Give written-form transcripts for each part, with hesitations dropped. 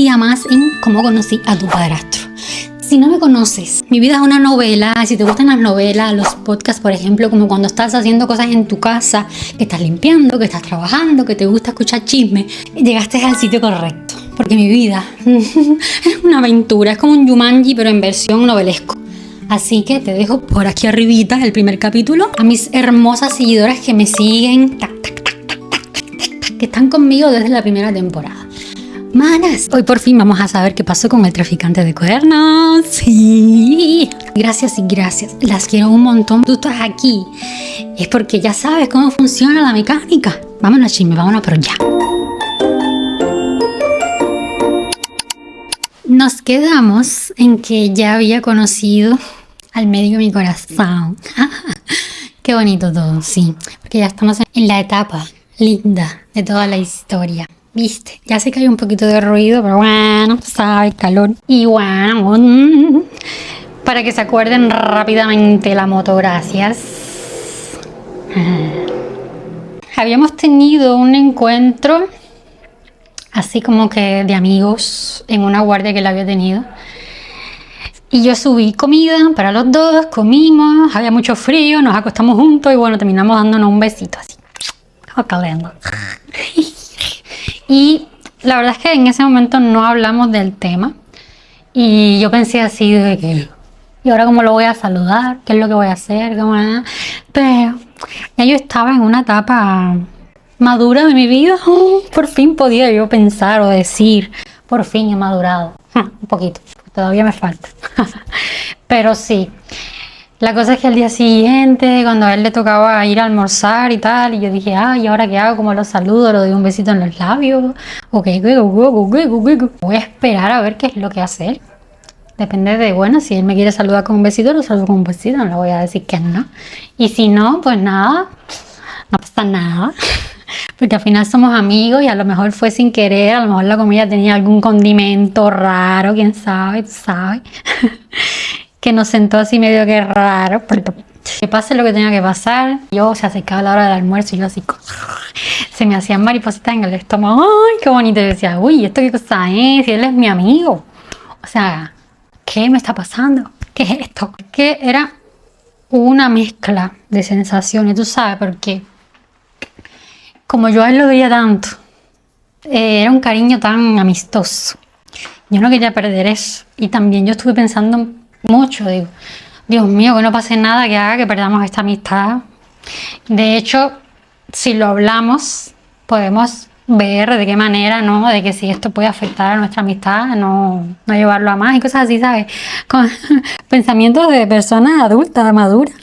día más en Cómo conocí a tu padrastro. Si no me conoces, mi vida es una novela. Si te gustan las novelas, los podcasts, por ejemplo, como cuando estás haciendo cosas en tu casa, que estás limpiando, que estás trabajando, que te gusta escuchar chisme, llegaste al sitio correcto. Porque mi vida es una aventura, es como un Jumanji, pero en versión novelesco. Así que te dejo por aquí arribita el primer capítulo. A mis hermosas seguidoras que me siguen, que están conmigo desde la primera temporada. Manas, hoy por fin vamos a saber qué pasó con el traficante de cuernos. Sí. Gracias y gracias. Las quiero un montón. Tú estás aquí. Es porque ya sabes cómo funciona la mecánica. Vámonos, chisme, vámonos, pero ya. Nos quedamos en que ya había conocido al medio de mi corazón. Qué bonito todo, sí. Porque ya estamos en la etapa linda de toda la historia. ¿Viste? Ya sé que hay un poquito de ruido, pero bueno, sabes, calor. Y bueno, para que se acuerden rápidamente la moto, gracias. Habíamos tenido un encuentro así como que de amigos en una guardia que él había tenido. Y yo subí comida para los dos, comimos, había mucho frío, nos acostamos juntos y bueno, terminamos dándonos un besito así. Calendo. Y la verdad es que en ese momento no hablamos del tema y yo pensé así de que ¿y ahora cómo lo voy a saludar? ¿Qué es lo que voy a hacer? Pero ya yo estaba en una etapa madura de mi vida. Por fin podía yo pensar o decir, por fin he madurado. Un poquito, todavía me falta. Pero sí. La cosa es que al día siguiente, cuando a él le tocaba ir a almorzar y tal, y yo dije, ¿y ahora qué hago? ¿Cómo lo saludo? ¿Le doy un besito en los labios? Voy a esperar a ver qué es lo que hace él. Depende de, bueno, si él me quiere saludar con un besito, lo saludo con un besito, no le voy a decir que no. Y si no, pues nada, no pasa nada. Porque al final somos amigos y a lo mejor fue sin querer, a lo mejor la comida tenía algún condimento raro, quién sabe, tú sabes. Que nos sentó así medio que raro, que pase lo que tenía que pasar. Yo se acercaba la hora del almuerzo y yo así, se me hacían maripositas en el estómago. ¡Ay, qué bonito! Y decía, uy, ¿esto qué cosa es? Si él es mi amigo. O sea, ¿qué me está pasando? ¿Qué es esto? Que era una mezcla de sensaciones, tú sabes, porque como yo a él lo veía tanto, era un cariño tan amistoso. Yo no quería perder eso. Y también yo estuve pensando mucho, digo, Dios mío, que no pase nada que haga que perdamos esta amistad. De hecho, si lo hablamos, podemos ver de qué manera, ¿no? De que si esto puede afectar a nuestra amistad, no llevarlo a más y cosas así, ¿sabes? Con pensamientos de personas adultas, maduras.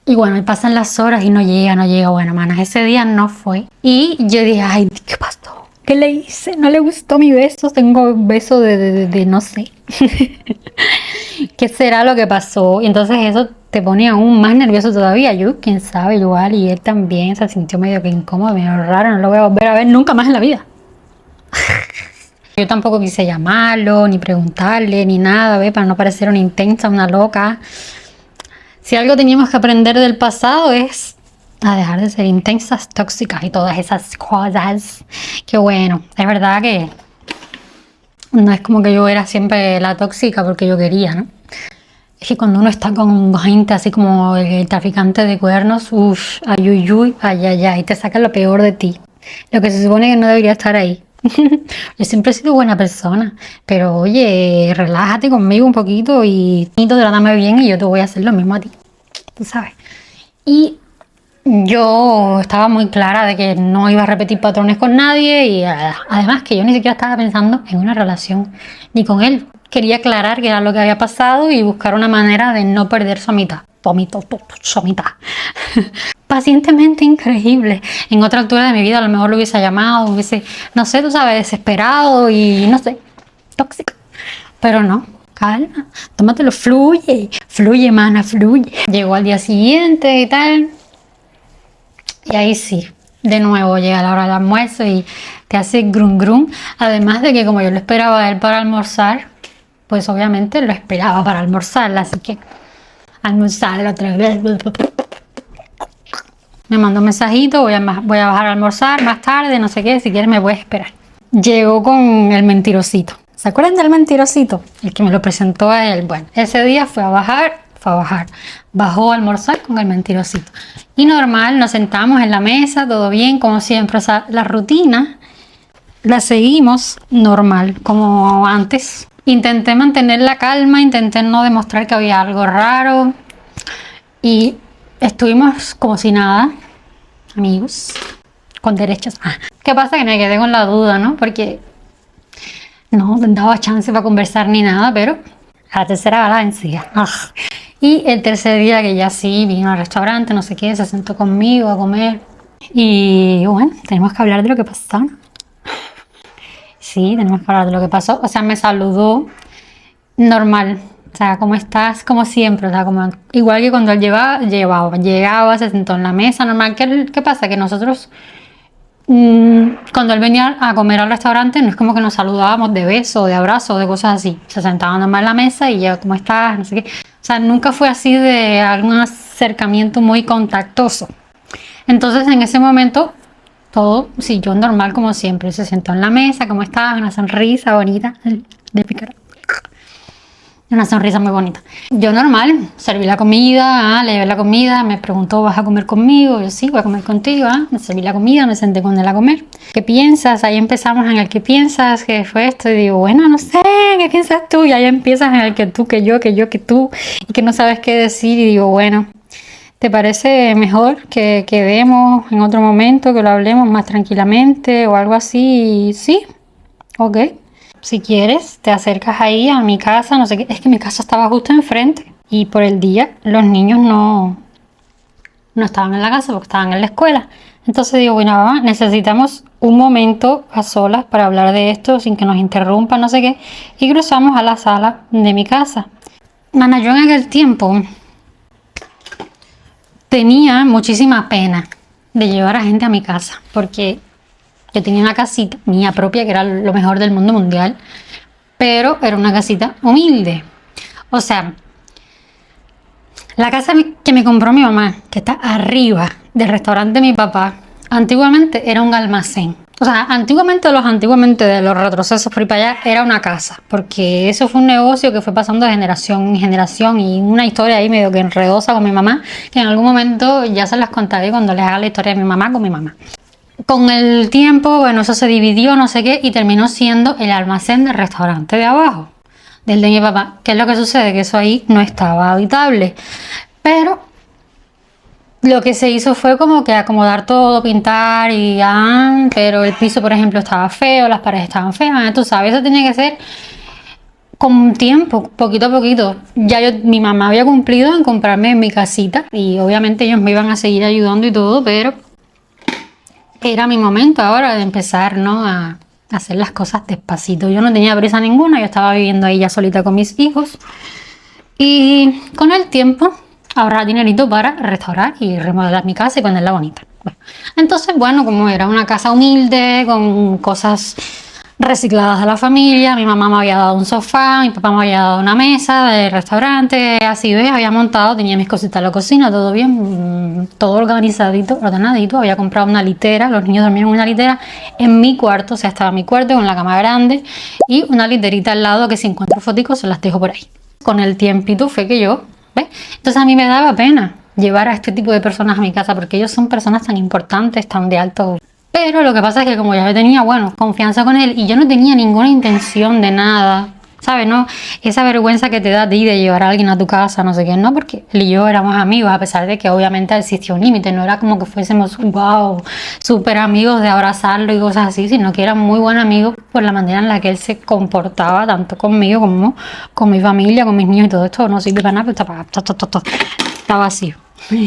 Y bueno, y pasan las horas y no llega. Bueno, manas, ese día no fue. Y yo dije, ay, ¿qué pasó? ¿Qué le hice? ¿No le gustó mi beso? Tengo beso de no sé. ¿Qué será lo que pasó? Y entonces eso te pone aún más nervioso todavía. Yo, quién sabe, igual. Y él también se sintió medio que incómodo, medio raro. No lo voy a volver a ver nunca más en la vida. Yo tampoco quise llamarlo, ni preguntarle, ni nada, ¿ve? Para no parecer una intensa, una loca. Si algo teníamos que aprender del pasado es a dejar de ser intensas, tóxicas y todas esas cosas. Que bueno, es verdad que no es como que yo era siempre la tóxica porque yo quería, ¿no? Es que cuando uno está con gente así como el traficante de cuernos, ay, te saca lo peor de ti. Lo que se supone que no debería estar ahí. Yo siempre he sido buena persona, pero oye, relájate conmigo un poquito y trátame bien y yo te voy a hacer lo mismo a ti, tú sabes. Y yo estaba muy clara de que no iba a repetir patrones con nadie y además que yo ni siquiera estaba pensando en una relación ni con él. Quería aclarar qué era lo que había pasado y buscar una manera de no perder su amistad. Su amistad. Pacientemente increíble. En otra altura de mi vida a lo mejor lo hubiese llamado, no sé, tú sabes, desesperado y no sé, tóxico. Pero no, calma, tómatelo, fluye, mana, fluye. Llegó al día siguiente y tal. Y ahí sí, de nuevo llega la hora del almuerzo y te hace grum grum. Además de que como yo lo esperaba a él para almorzar, pues obviamente lo esperaba para almorzar, así que almorzar otra vez. Me mandó un mensajito, voy a bajar a almorzar más tarde, no sé qué, si quieres me puedes esperar. llegó con el mentirosito. ¿Se acuerdan del mentirosito? El que me lo presentó a él. Bueno, ese día fue a bajar. Bajó a almorzar con el mentirosito. Y normal, nos sentamos en la mesa, todo bien, como siempre. O sea, la rutina la seguimos normal, como antes. Intenté mantener la calma, intenté no demostrar que había algo raro. Y estuvimos como si nada, amigos, con derechos. ¿Qué pasa? Que me quedé con la duda, ¿no? Porque no daba chance para conversar ni nada, pero a la tercera va la vencida. Y el tercer día que ya sí vino al restaurante, no sé qué, se sentó conmigo a comer. Y bueno, tenemos que hablar de lo que pasó, ¿no? Sí, tenemos que hablar de lo que pasó. O sea, me saludó normal. O sea, ¿cómo estás? Como siempre. O sea, como, igual que cuando él llegaba, se sentó en la mesa, normal. ¿Qué pasa? Que nosotros, cuando él venía a comer al restaurante, no es como que nos saludábamos de beso, de abrazo, de cosas así. Se sentaba normal en la mesa y ya, ¿cómo estás? No sé qué. O sea, nunca fue así de algún acercamiento muy contactoso. Entonces, en ese momento, todo siguió normal como siempre. Se sentó en la mesa, ¿cómo estás? Una sonrisa bonita de pícara. Una sonrisa muy bonita. Yo normal, serví la comida, le llevé la comida, me preguntó, ¿vas a comer conmigo? Yo sí, voy a comer contigo. Me serví la comida, me senté con él a comer. ¿Qué piensas? Ahí empezamos en el ¿qué piensas? ¿Qué fue esto? Y digo, bueno, no sé, ¿qué piensas tú? Y ahí empiezas en el que tú, que yo, que tú, y que no sabes qué decir. Y digo, bueno, ¿te parece mejor que quedemos en otro momento, que lo hablemos más tranquilamente o algo así? Y sí, ok. Si quieres, te acercas ahí a mi casa, no sé qué. Es que mi casa estaba justo enfrente. Y por el día los niños no estaban en la casa porque estaban en la escuela. Entonces digo, bueno, mamá, necesitamos un momento a solas para hablar de esto sin que nos interrumpa, no sé qué. Y cruzamos a la sala de mi casa. Mana, yo en aquel tiempo tenía muchísima pena de llevar a gente a mi casa porque yo tenía una casita mía propia que era lo mejor del mundo mundial, pero era una casita humilde. O sea, la casa que me compró mi mamá, que está arriba del restaurante de mi papá, antiguamente era un almacén. O sea, antiguamente de los retrocesos por ahí para allá, era una casa, porque eso fue un negocio que fue pasando de generación en generación y una historia ahí medio que enredosa con mi mamá, que en algún momento ya se las contaré cuando les haga la historia de mi mamá con mi mamá. Con el tiempo, bueno, eso se dividió, no sé qué, y terminó siendo el almacén del restaurante de abajo, del de mi papá. ¿Qué es lo que sucede? Que eso ahí no estaba habitable. Pero lo que se hizo fue como que acomodar todo, pintar y pero el piso, por ejemplo, estaba feo, las paredes estaban feas, tú sabes, eso tenía que ser con tiempo, poquito a poquito. Ya mi mamá había cumplido en comprarme mi casita y obviamente ellos me iban a seguir ayudando y todo, pero era mi momento ahora de empezar, ¿no? A hacer las cosas despacito. Yo no tenía prisa ninguna, yo estaba viviendo ahí ya solita con mis hijos. Y con el tiempo ahorrar dinerito para restaurar y remodelar mi casa y ponerla bonita. Entonces, bueno, como era una casa humilde, con cosas recicladas de la familia, mi mamá me había dado un sofá, mi papá me había dado una mesa de restaurante, así ves, había montado, tenía mis cositas en la cocina, todo bien, todo organizadito, ordenadito, había comprado una litera, los niños dormían en una litera en mi cuarto, o sea, estaba mi cuarto con la cama grande y una literita al lado que si encuentro foticos se las dejo por ahí. Con el tiempito fue que yo, ¿ves? Entonces a mí me daba pena llevar a este tipo de personas a mi casa porque ellos son personas tan importantes, tan de alto. Pero lo que pasa es que como ya yo tenía, bueno, confianza con él y yo no tenía ninguna intención de nada, ¿sabes? No, esa vergüenza que te da a ti de llevar a alguien a tu casa, no sé qué, no, porque él y yo éramos amigos, a pesar de que obviamente existía un límite, no era como que fuésemos, wow, súper amigos de abrazarlo y cosas así, sino que eran muy buenos amigos por la manera en la que él se comportaba, tanto conmigo como con mi familia, con mis niños y todo esto, no sirve para nada, pero estaba vacío.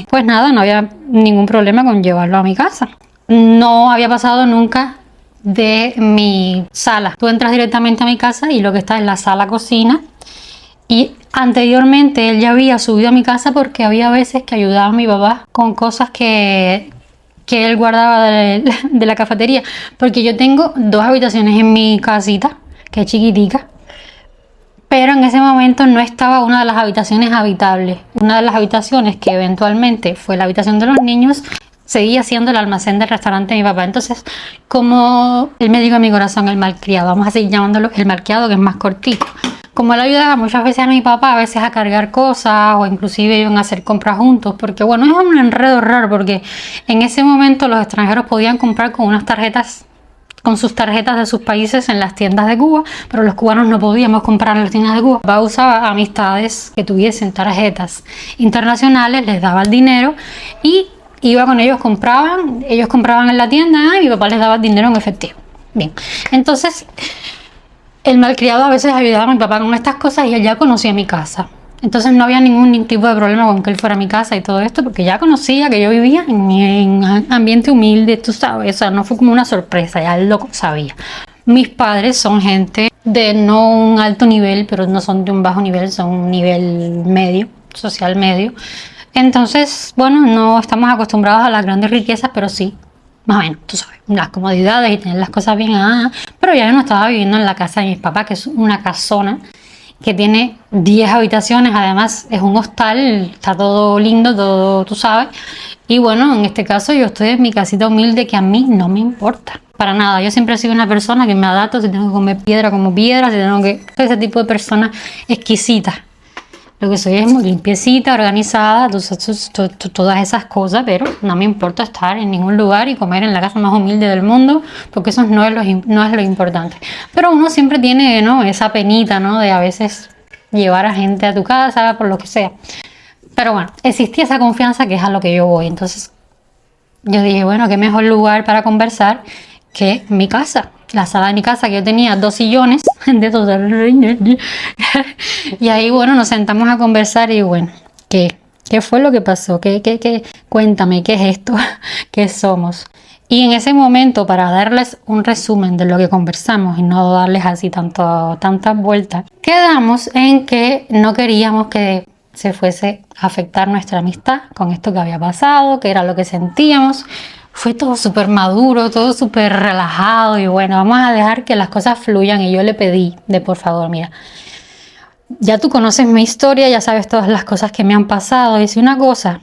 Pues nada, no había ningún problema con llevarlo a mi casa. No había pasado nunca de mi sala. Tú entras directamente a mi casa y lo que está es la sala cocina. Y anteriormente él ya había subido a mi casa porque había veces que ayudaba a mi papá con cosas que él guardaba de la cafetería. Porque yo tengo 2 habitaciones en mi casita, que es chiquitica. Pero en ese momento no estaba una de las habitaciones habitables. Una de las habitaciones que eventualmente fue la habitación de los niños seguía siendo el almacén del restaurante de mi papá. Entonces, como él me dijo a mi corazón, el malcriado, vamos a seguir llamándolo el malcriado, que es más cortito. Como él ayudaba muchas veces a mi papá, a veces a cargar cosas o inclusive iban a hacer compras juntos, porque bueno, es un enredo raro, porque en ese momento los extranjeros podían comprar con unas tarjetas, con sus tarjetas de sus países en las tiendas de Cuba, pero los cubanos no podíamos comprar en las tiendas de Cuba. Papá usaba amistades que tuviesen tarjetas internacionales, les daba el dinero y iba con ellos, ellos compraban en la tienda y mi papá les daba el dinero en efectivo. Bien, entonces el malcriado a veces ayudaba a mi papá con estas cosas y él ya conocía mi casa. Entonces no había ningún tipo de problema con que él fuera a mi casa y todo esto, porque ya conocía que yo vivía en ambiente humilde, tú sabes. O sea, no fue como una sorpresa, ya él lo sabía. Mis padres son gente de no un alto nivel, pero no son de un bajo nivel, son un nivel medio, social medio. Entonces, bueno, no estamos acostumbrados a las grandes riquezas, pero sí, más o menos, tú sabes, las comodidades y tener las cosas bien. Pero ya yo no estaba viviendo en la casa de mis papás, que es una casona que tiene 10 habitaciones, además es un hostal, está todo lindo, todo, tú sabes. Y bueno, en este caso yo estoy en mi casita humilde, que a mí no me importa para nada. Yo siempre he sido una persona que me adapto, si tengo que comer piedra como piedra, si tengo que... ese tipo de persona exquisita. Lo que soy es muy limpiecita, organizada, todas esas cosas, pero no me importa estar en ningún lugar y comer en la casa más humilde del mundo, porque eso no es lo importante. Pero uno siempre tiene, ¿no?, esa penita, ¿no?, de a veces llevar a gente a tu casa, por lo que sea. Pero bueno, existía esa confianza, que es a lo que yo voy. Entonces yo dije, bueno, qué mejor lugar para conversar que mi casa. La sala de mi casa, que yo tenía 2 sillones de esos, y ahí bueno, nos sentamos a conversar y bueno, ¿qué fue lo que pasó? Cuéntame, ¿qué es esto? ¿Qué somos? Y en ese momento, para darles un resumen de lo que conversamos y no darles así tantas vueltas, quedamos en que no queríamos que se fuese a afectar nuestra amistad con esto que había pasado, que era lo que sentíamos. Fue todo súper maduro, todo súper relajado y bueno, vamos a dejar que las cosas fluyan. Y yo le pedí por favor, mira, ya tú conoces mi historia, ya sabes todas las cosas que me han pasado, y si una cosa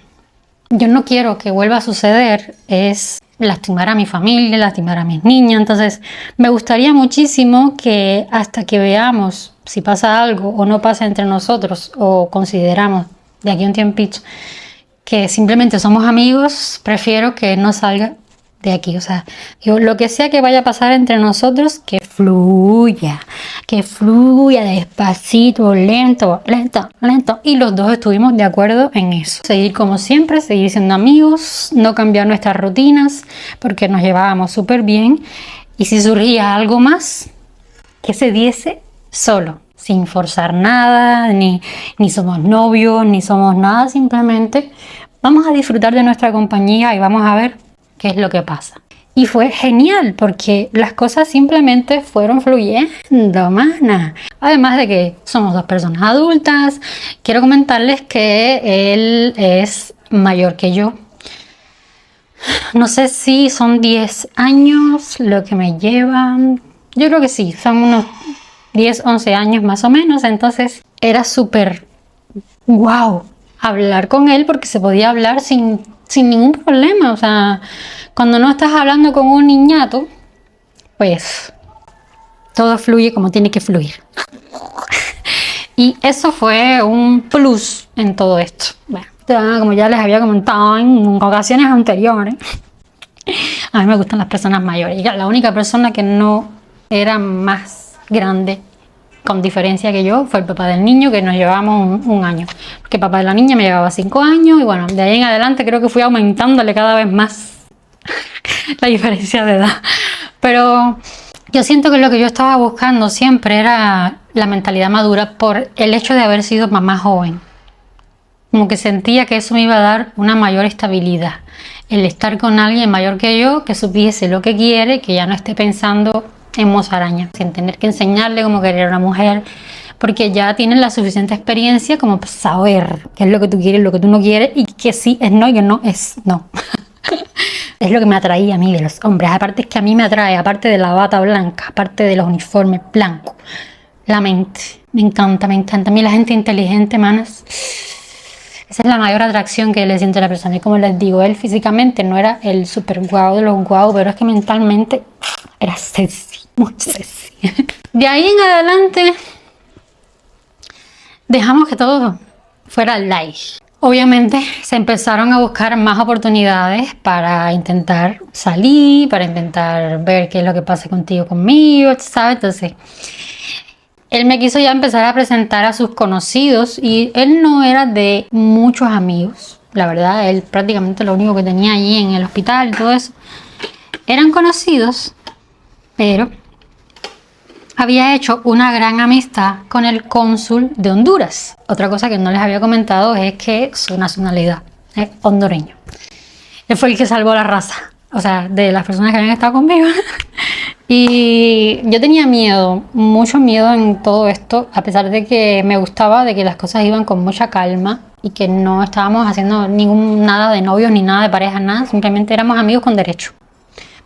yo no quiero que vuelva a suceder es lastimar a mi familia, lastimar a mis niñas. Entonces me gustaría muchísimo que hasta que veamos si pasa algo o no pasa entre nosotros, o consideramos de aquí a un tiempito que simplemente somos amigos, prefiero que no salga de aquí. O sea, yo, lo que sea que vaya a pasar entre nosotros, que fluya despacito, lento. Y los dos estuvimos de acuerdo en eso. Seguir como siempre, seguir siendo amigos, no cambiar nuestras rutinas, porque nos llevábamos súper bien. Y si surgía algo más, que se diese solo, sin forzar nada, ni somos novios, ni somos nada, simplemente vamos a disfrutar de nuestra compañía y vamos a ver qué es lo que pasa. Y fue genial, porque las cosas simplemente fueron fluyendo, mana. Además de que somos 2 personas adultas, quiero comentarles que él es mayor que yo. No sé si son 10 años lo que me llevan. Yo creo que sí, son unos 10, 11 años más o menos. Entonces era súper wow hablar con él, porque se podía hablar sin ningún problema. O sea, cuando no estás hablando con un niñato, pues todo fluye como tiene que fluir. Y eso fue un plus en todo esto. Bueno, como ya les había comentado en ocasiones anteriores, a mí me gustan las personas mayores. Y la única persona que no era más grande, con diferencia que yo, fue el papá del niño, que nos llevábamos un año. Porque el papá de la niña me llevaba 5 años y bueno, de ahí en adelante creo que fui aumentándole cada vez más la diferencia de edad. Pero yo siento que lo que yo estaba buscando siempre era la mentalidad madura, por el hecho de haber sido mamá joven. Como que sentía que eso me iba a dar una mayor estabilidad. El estar con alguien mayor que yo, que supiese lo que quiere, que ya no esté pensando en mozaraña, sin tener que enseñarle cómo querer a una mujer, porque ya tienen la suficiente experiencia como para saber qué es lo que tú quieres, lo que tú no quieres, y que sí es no y que no es no. Es lo que me atraía a mí de los hombres. Aparte es que a mí me atrae, aparte de la bata blanca, aparte de los uniformes blancos, la mente. Me encanta. A mí la gente inteligente, manas, Esa es la mayor atracción que le siente a la persona. Y como les digo, él físicamente no era el super guau de los guau, pero es que mentalmente era sexy, muy sexy. De ahí en adelante dejamos que todo fuera light. Obviamente se empezaron a buscar más oportunidades para intentar salir, para intentar ver qué es lo que pasa contigo, conmigo, ¿sabes? Entonces, él me quiso ya empezar a presentar a sus conocidos y él no era de muchos amigos. La verdad, él prácticamente lo único que tenía allí en el hospital y todo eso eran conocidos, pero había hecho una gran amistad con el cónsul de Honduras. Otra cosa que no les había comentado es que su nacionalidad es hondureño. Él fue el que salvó la raza, o sea, de las personas que habían estado conmigo. Y yo tenía miedo, mucho miedo en todo esto, a pesar de que me gustaba, de que las cosas iban con mucha calma y que no estábamos haciendo nada de novios ni nada de pareja, nada, simplemente éramos amigos con derecho.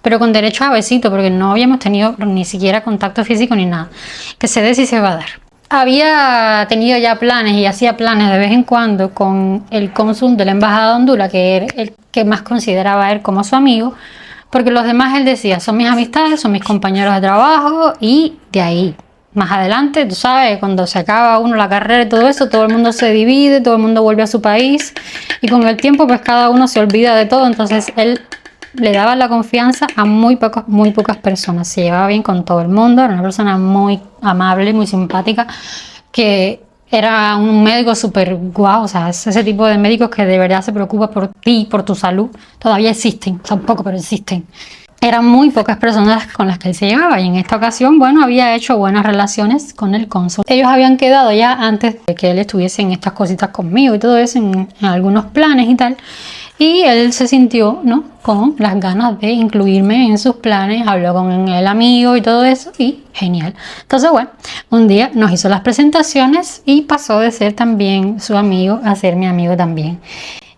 Pero con derecho a besito, porque no habíamos tenido ni siquiera contacto físico ni nada. Que se dé si se va a dar. Había tenido ya planes y hacía planes de vez en cuando con el cónsul de la embajada de Honduras, que era el que más consideraba a él como su amigo, porque los demás él decía, son mis amistades, son mis compañeros de trabajo y de ahí. Más adelante, tú sabes, cuando se acaba uno la carrera y todo eso, todo el mundo se divide, todo el mundo vuelve a su país y con el tiempo pues cada uno se olvida de todo, entonces él le daba la confianza a muy pocas personas, se llevaba bien con todo el mundo, era una persona muy amable, muy simpática, que era un médico súper guau, o sea, es ese tipo de médicos que de verdad se preocupa por ti, por tu salud, todavía existen, son pocos pero existen. Eran muy pocas personas con las que él se llevaba y en esta ocasión, bueno, había hecho buenas relaciones con el cónsul. Ellos habían quedado ya antes de que él estuviese en estas cositas conmigo y todo eso, en algunos planes y tal. Y él se sintió, ¿no?, con las ganas de incluirme en sus planes, habló con el amigo y todo eso y genial. Entonces, bueno, un día nos hizo las presentaciones y pasó de ser también su amigo a ser mi amigo también.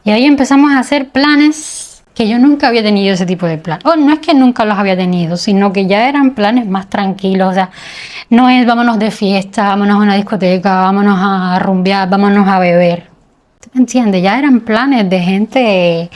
Y ahí empezamos a hacer planes que yo nunca había tenido ese tipo de plan. O no es que nunca los había tenido, sino que ya eran planes más tranquilos. O sea, no es vámonos de fiesta, vámonos a una discoteca, vámonos a rumbear, vámonos a beber. ¿Me entiendes? Ya eran planes de gente,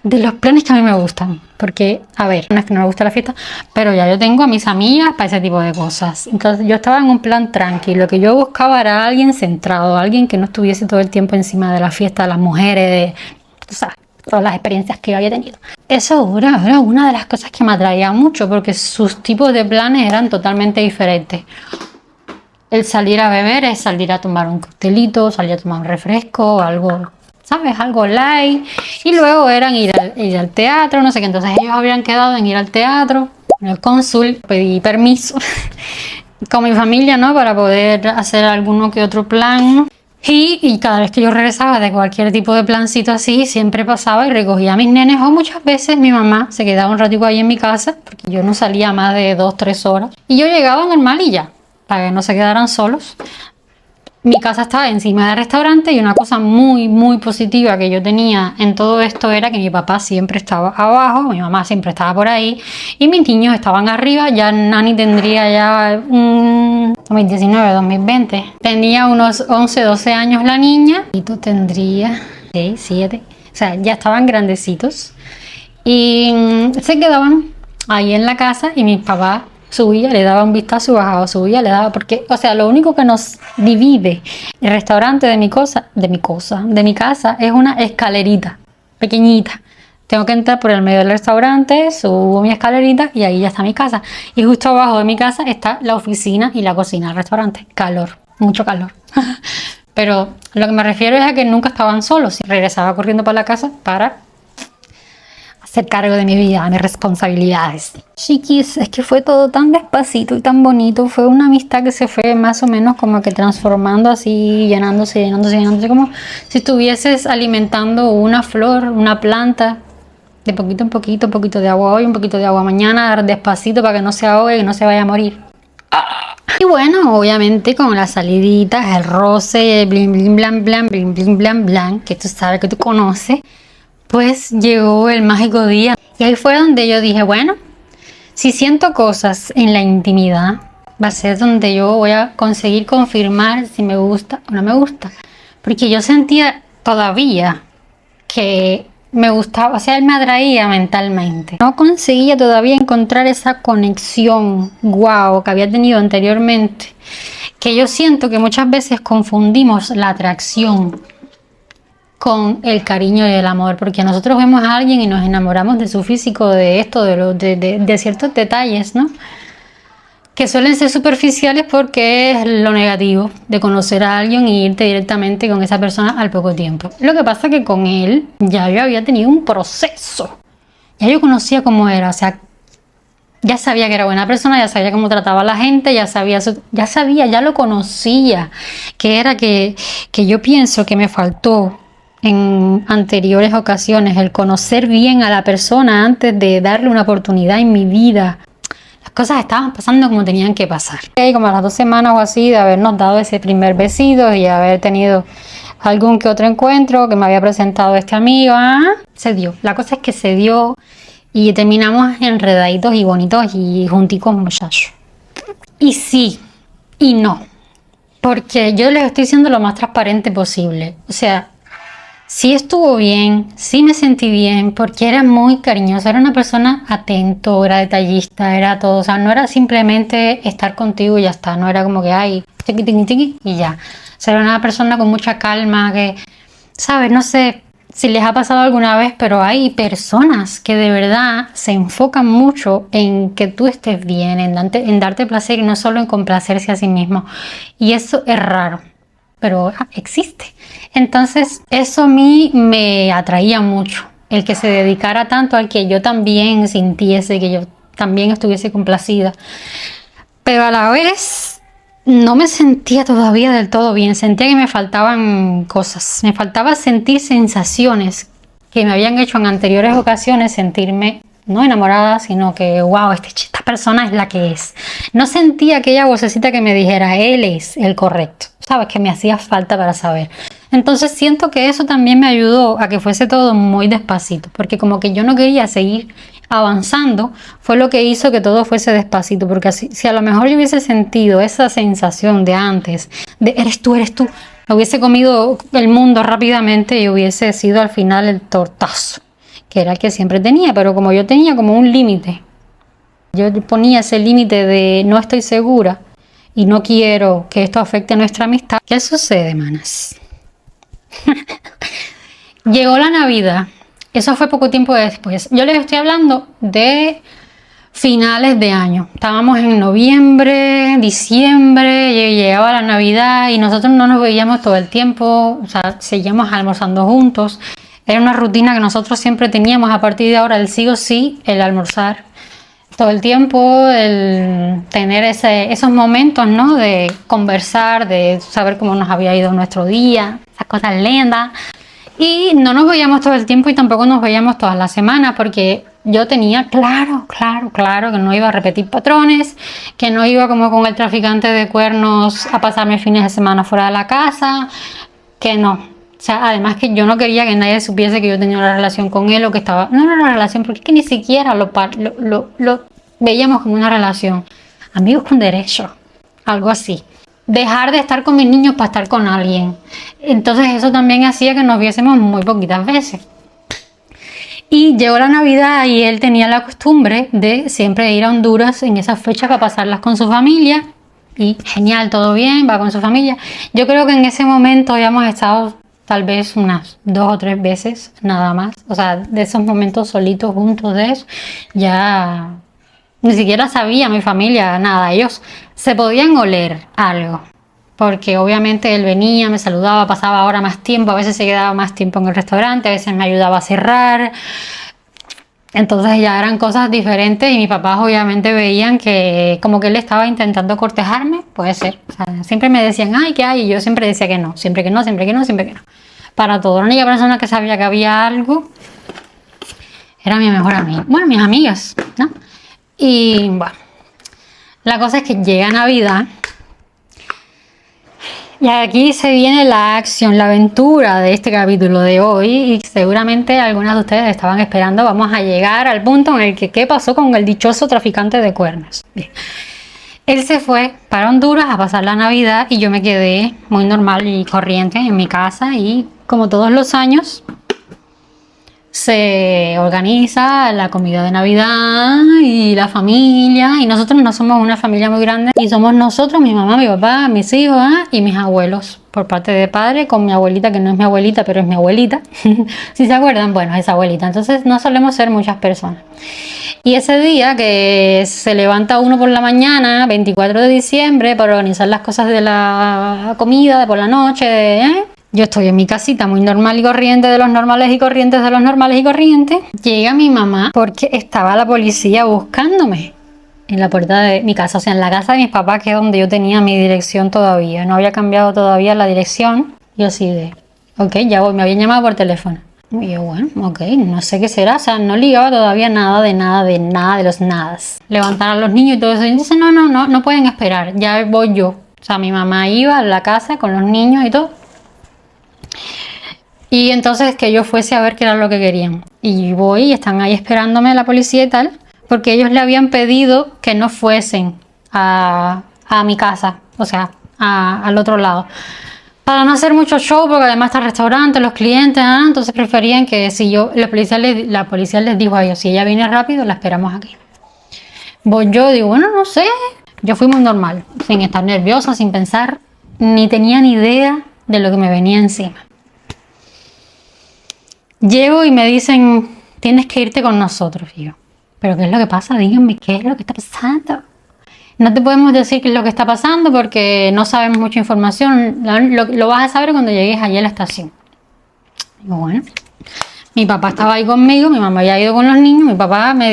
de los planes que a mí me gustan. Porque, a ver, no es que no me gusta la fiesta, pero ya yo tengo a mis amigas para ese tipo de cosas. Entonces yo estaba en un plan tranquilo. Lo que yo buscaba era alguien centrado, alguien que no estuviese todo el tiempo encima de la fiesta, de las mujeres, de, tú sabes, todas las experiencias que yo había tenido. Eso era una de las cosas que me atraía mucho, porque sus tipos de planes eran totalmente diferentes. El salir a beber es salir a tomar un coctelito, salir a tomar un refresco, algo, ¿sabes? Algo light. Y luego eran ir al teatro, no sé qué. Entonces ellos habían quedado en ir al teatro. En el cónsul pedí permiso con mi familia, ¿no?, para poder hacer alguno que otro plan. Y cada vez que yo regresaba de cualquier tipo de plancito así, siempre pasaba y recogía a mis nenes, o muchas veces mi mamá se quedaba un ratico ahí en mi casa, porque yo no salía más de 2-3 horas. Y yo llegaba normal y ya, para que no se quedaran solos. Mi casa estaba encima del restaurante y una cosa muy positiva que yo tenía en todo esto era que mi papá siempre estaba abajo, mi mamá siempre estaba por ahí y mis niños estaban arriba. Ya Nani tendría ya 2019, 2020. Tenía unos 11, 12 años la niña y tú tendrías 6, 7. O sea, ya estaban grandecitos y se quedaban ahí en la casa y mi papá subía, le daba un vistazo, bajaba, subía, le daba, porque, o sea, lo único que nos divide el restaurante de mi casa es una escalerita pequeñita. Tengo que entrar por el medio del restaurante, subo mi escalerita y ahí ya está mi casa. Y justo abajo de mi casa está la oficina y la cocina del restaurante. Calor, mucho calor. Pero lo que me refiero es a que nunca estaban solos. Regresaba corriendo para la casa para hacer cargo de mi vida, de mis responsabilidades. Chiquis, es que fue todo tan despacito y tan bonito. Fue una amistad que se fue más o menos como que transformando así, llenándose, como si estuvieses alimentando una flor, una planta, de poquito en poquito, un poquito de agua hoy, un poquito de agua mañana, despacito para que no se ahogue y no se vaya a morir. Y bueno, obviamente con las saliditas, el roce, el bling bling blan blan, bling bling blan blan, que tú sabes, que tú conoces. Pues llegó el mágico día y ahí fue donde yo dije, bueno, si siento cosas en la intimidad, va a ser donde yo voy a conseguir confirmar si me gusta o no me gusta. porque yo sentía todavía que me gustaba, o sea, él me atraía mentalmente. No conseguía todavía encontrar esa conexión guau que había tenido anteriormente, que yo siento que muchas veces confundimos la atracción con el cariño y el amor, porque nosotros vemos a alguien y nos enamoramos de su físico, de esto, de ciertos detalles, ¿no? Que suelen ser superficiales porque es lo negativo de conocer a alguien y irte directamente con esa persona al poco tiempo. Lo que pasa es que con él ya yo había tenido un proceso, ya yo conocía cómo era, o sea, ya sabía que era buena persona, ya sabía cómo trataba a la gente, ya lo conocía, que era que yo pienso que me faltó en anteriores ocasiones el conocer bien a la persona antes de darle una oportunidad en mi vida. Las cosas estaban pasando como tenían que pasar. Y como a las 2 semanas o así de habernos dado ese primer besito y haber tenido algún que otro encuentro que me había presentado este amigo, se dio. La cosa es que se dio y terminamos enredaditos y bonitos y junticos, muchachos. Y sí, y no. Porque yo les estoy siendo lo más transparente posible. O sea, sí estuvo bien, sí me sentí bien, porque era muy cariñosa, era una persona atento, era detallista, era todo, o sea, no era simplemente estar contigo y ya está, no era como que, ay, tiqui, tiqui, tiqui, y ya. O sea, era una persona con mucha calma, que, ¿sabes? No sé si les ha pasado alguna vez, pero hay personas que de verdad se enfocan mucho en que tú estés bien, en darte placer y no solo en complacerse a sí mismo. Y eso es raro, pero existe. Entonces eso a mí me atraía mucho, el que se dedicara tanto al que yo también sintiese, que yo también estuviese complacida, pero a la vez no me sentía todavía del todo bien, sentía que me faltaban cosas, me faltaba sentir sensaciones que me habían hecho en anteriores ocasiones sentirme no enamorada, sino que wow, esta persona es la que es. No sentía aquella vocecita que me dijera, él es el correcto, sabes, que me hacía falta para saber. Entonces siento que eso también me ayudó a que fuese todo muy despacito, porque como que yo no quería seguir avanzando, fue lo que hizo que todo fuese despacito, porque así, si a lo mejor yo hubiese sentido esa sensación de antes, de eres tú, me hubiese comido el mundo rápidamente y hubiese sido al final el tortazo, que era el que siempre tenía, pero como yo tenía como un límite, yo ponía ese límite de no estoy segura y no quiero que esto afecte nuestra amistad. ¿Qué sucede, manas? Llegó la Navidad, eso fue poco tiempo después. Yo les estoy hablando de finales de año. Estábamos en noviembre, diciembre, llegaba la Navidad y nosotros no nos veíamos todo el tiempo, o sea, seguíamos almorzando juntos. Era una rutina que nosotros siempre teníamos a partir de ahora, el sí o sí, el almorzar todo el tiempo, el tener esos momentos, ¿no? De conversar, de saber cómo nos había ido nuestro día, esas cosas lindas. Y no nos veíamos todo el tiempo y tampoco nos veíamos todas las semanas, porque yo tenía claro que no iba a repetir patrones, que no iba como con el traficante de cuernos a pasarme fines de semana fuera de la casa, que no. O sea, además que yo no quería que nadie supiese que yo tenía una relación con él o que estaba... No era una relación, porque es que ni siquiera lo veíamos como una relación. Amigos con derecho, algo así. Dejar de estar con mis niños para estar con alguien. Entonces eso también hacía que nos viésemos muy poquitas veces. Y llegó la Navidad y él tenía la costumbre de siempre ir a Honduras en esas fechas para pasarlas con su familia. Y genial, todo bien, va con su familia. Yo creo que en ese momento habíamos estado tal vez unas 2 o 3 veces, nada más. O sea, de esos momentos solitos juntos de eso, ya ni siquiera sabía mi familia nada. Ellos se podían oler algo, porque obviamente él venía, me saludaba, pasaba ahora más tiempo, a veces se quedaba más tiempo en el restaurante, a veces me ayudaba a cerrar. Entonces ya eran cosas diferentes y mis papás obviamente veían que como que él estaba intentando cortejarme, puede ser. O sea, siempre me decían, ay, ¿qué hay? Y yo siempre decía que no, siempre que no, siempre que no, siempre que no. Para todo, la única persona que sabía que había algo era mi mejor amiga. Bueno, mis amigas, ¿no? Y bueno, la cosa es que llega Navidad y aquí se viene la acción, la aventura de este capítulo de hoy y seguramente algunas de ustedes estaban esperando. Vamos a llegar al punto en el que ¿qué pasó con el dichoso traficante de cuernos? Bien. Él se fue para Honduras a pasar la Navidad y yo me quedé muy normal y corriente en mi casa y como todos los años se organiza la comida de Navidad y la familia, y nosotros no somos una familia muy grande y somos nosotros, mi mamá, mi papá, mis hijos y mis abuelos por parte de padre, con mi abuelita, que no es mi abuelita pero es mi abuelita. Si se acuerdan, bueno, es abuelita. Entonces no solemos ser muchas personas. Y ese día que se levanta uno por la mañana, 24 de diciembre, para organizar las cosas de la comida de por la noche, yo estoy en mi casita muy normal y corriente, de los normales y corrientes de los normales y corrientes. Llega mi mamá porque estaba la policía buscándome en la puerta de mi casa, o sea, en la casa de mis papás, que es donde yo tenía mi dirección todavía. No había cambiado todavía la dirección. Yo así de, ok, ya voy, me habían llamado por teléfono. Y yo, bueno, ok, no sé qué será, o sea, no ligaba todavía nada de los nadas. Levantar a los niños y todo eso. Y dice, no pueden esperar, ya voy yo. O sea, mi mamá iba a la casa con los niños y todo. Y entonces que yo fuese a ver qué era lo que querían. Y voy y están ahí esperándome la policía y tal, porque ellos le habían pedido que no fuesen a mi casa, o sea, al otro lado, para no hacer mucho show, porque además está el restaurante, los clientes, entonces preferían que si yo, la policía les dijo a ellos, si ella viene rápido, la esperamos aquí. Voy yo, digo, bueno, no sé, yo fui muy normal, sin estar nerviosa, sin pensar, ni tenía ni idea de lo que me venía encima. Llego y me dicen, tienes que irte con nosotros. Y yo, ¿pero qué es lo que pasa? Díganme, ¿qué es lo que está pasando? No te podemos decir qué es lo que está pasando porque no sabemos mucha información. Lo vas a saber cuando llegues allí a la estación. Digo, bueno. Mi papá estaba ahí conmigo, mi mamá había ido con los niños. Mi papá le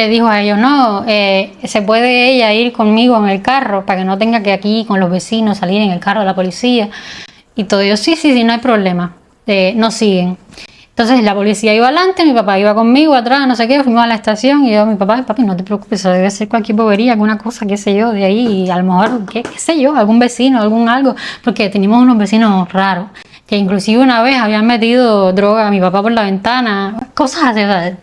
dijo a ellos, no, se puede ella ir conmigo en el carro para que no tenga que aquí con los vecinos salir en el carro de la policía. Y todo ellos, sí, no hay problema. Nos siguen. Entonces la policía iba adelante, mi papá iba conmigo atrás, no sé qué, fuimos a la estación y yo, mi papá, papi, no te preocupes, eso debe ser cualquier bobería, alguna cosa, qué sé yo, de ahí, y a lo mejor, qué sé yo, algún vecino, algo, porque teníamos unos vecinos raros, que inclusive una vez habían metido droga a mi papá por la ventana, cosas así, ¿verdad?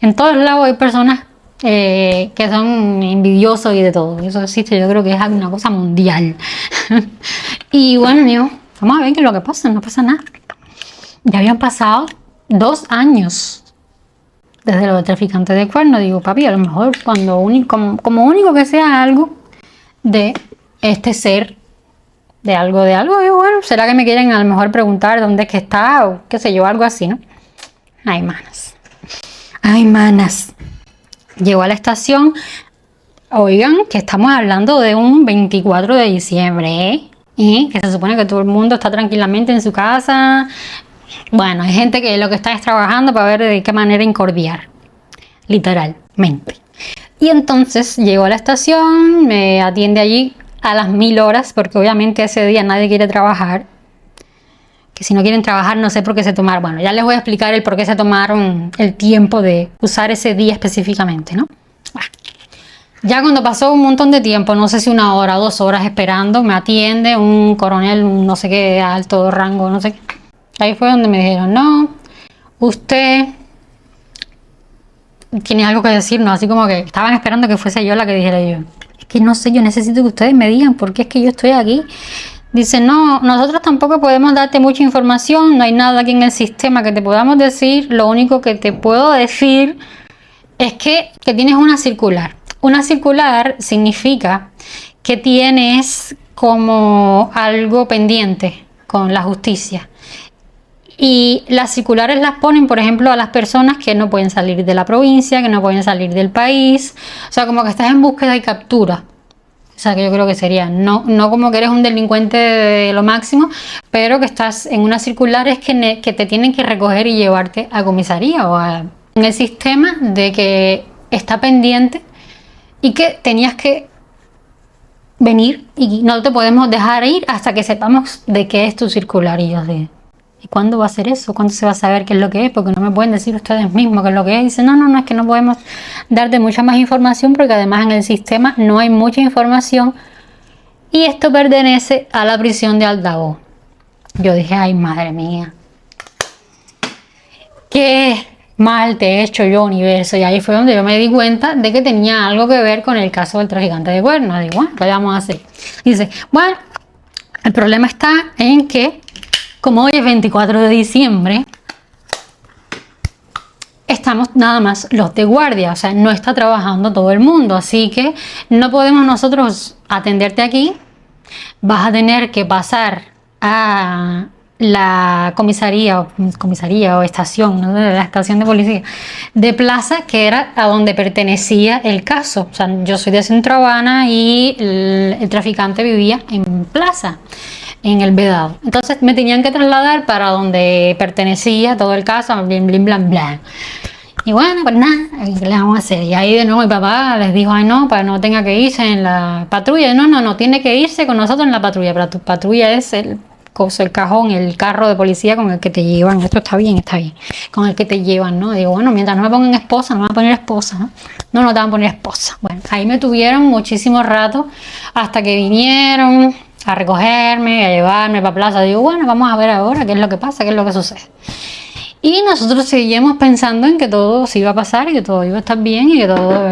En todos lados hay personas que son envidiosos y de todo, eso existe, yo creo que es una cosa mundial. Y bueno, digo, vamos a ver qué es lo que pasa, no pasa nada. Ya habían pasado 2 años desde lo de traficante de cuernos. Digo, papi, a lo mejor cuando como único que sea algo de este ser, de algo, y bueno, será que me quieren a lo mejor preguntar dónde es que está o qué sé yo, algo así, ¿no? Ay, manas. Llegó a la estación. Oigan, que estamos hablando de un 24 de diciembre, ¿eh? Que se supone que todo el mundo está tranquilamente en su casa. Bueno, hay gente que lo que está es trabajando para ver de qué manera incordiar, literalmente. Y entonces llego a la estación, me atiende allí a las 1000 horas, porque obviamente ese día nadie quiere trabajar. Que si no quieren trabajar, no sé por qué se tomaron. Bueno, ya les voy a explicar el por qué se tomaron el tiempo de usar ese día específicamente, ¿no? Ya cuando pasó un montón de tiempo, no sé si 1 hora, 2 horas esperando, me atiende un coronel, no sé qué, alto rango, no sé qué. Ahí fue donde me dijeron, no, usted tiene algo que decirnos, así como que estaban esperando que fuese yo la que dijera yo. Es que no sé, yo necesito que ustedes me digan por qué es que yo estoy aquí. Dice, no, nosotros tampoco podemos darte mucha información, no hay nada aquí en el sistema que te podamos decir, lo único que te puedo decir es que tienes una circular. Una circular significa que tienes como algo pendiente con la justicia. Y las circulares las ponen, por ejemplo, a las personas que no pueden salir de la provincia, que no pueden salir del país. O sea, como que estás en búsqueda y captura. O sea, que yo creo que sería, no como que eres un delincuente de lo máximo, pero que estás en unas circulares que te tienen que recoger y llevarte a comisaría o en el sistema de que está pendiente y que tenías que venir y no te podemos dejar ir hasta que sepamos de qué es tu circular. Y yo así, ¿y cuándo va a ser eso? ¿Cuándo se va a saber qué es lo que es? Porque no me pueden decir ustedes mismos qué es lo que es. Dicen, no, es que no podemos darte mucha más información porque además en el sistema no hay mucha información y esto pertenece a la prisión de Aldabó. Yo dije, ay, madre mía. mal te he hecho yo, universo. Y ahí fue donde yo me di cuenta de que tenía algo que ver con el caso del traficante de cuernos. Digo, bueno, ¿qué vamos a hacer? Dice, bueno, el problema está en que, como hoy es 24 de diciembre, estamos nada más los de guardia, o sea, no está trabajando todo el mundo, así que no podemos nosotros atenderte aquí. Vas a tener que pasar a la comisaría o estación, ¿no? La estación de policía de Plaza, que era a donde pertenecía el caso. O sea, yo soy de Centro Habana y el traficante vivía en Plaza, en el Vedado. Entonces me tenían que trasladar para donde pertenecía todo el caso, blim, blim, blam, blam. Y bueno, pues nada, ¿qué le vamos a hacer? Y ahí de nuevo mi papá les dijo, ay no, para no tenga que irse en la patrulla. No, tiene que irse con nosotros en la patrulla. Pero tu patrulla es el cajón, el carro de policía con el que te llevan. Esto está bien, con el que te llevan, ¿no? Digo, bueno, mientras no me pongan esposa, no me van a poner esposa, ¿no? No te van a poner esposa. Bueno, ahí me tuvieron muchísimo rato hasta que vinieron a recogerme, a llevarme para Plaza. Digo, bueno, vamos a ver ahora qué es lo que pasa, qué es lo que sucede. Y nosotros seguíamos pensando en que todo se iba a pasar y que todo iba a estar bien y que todo...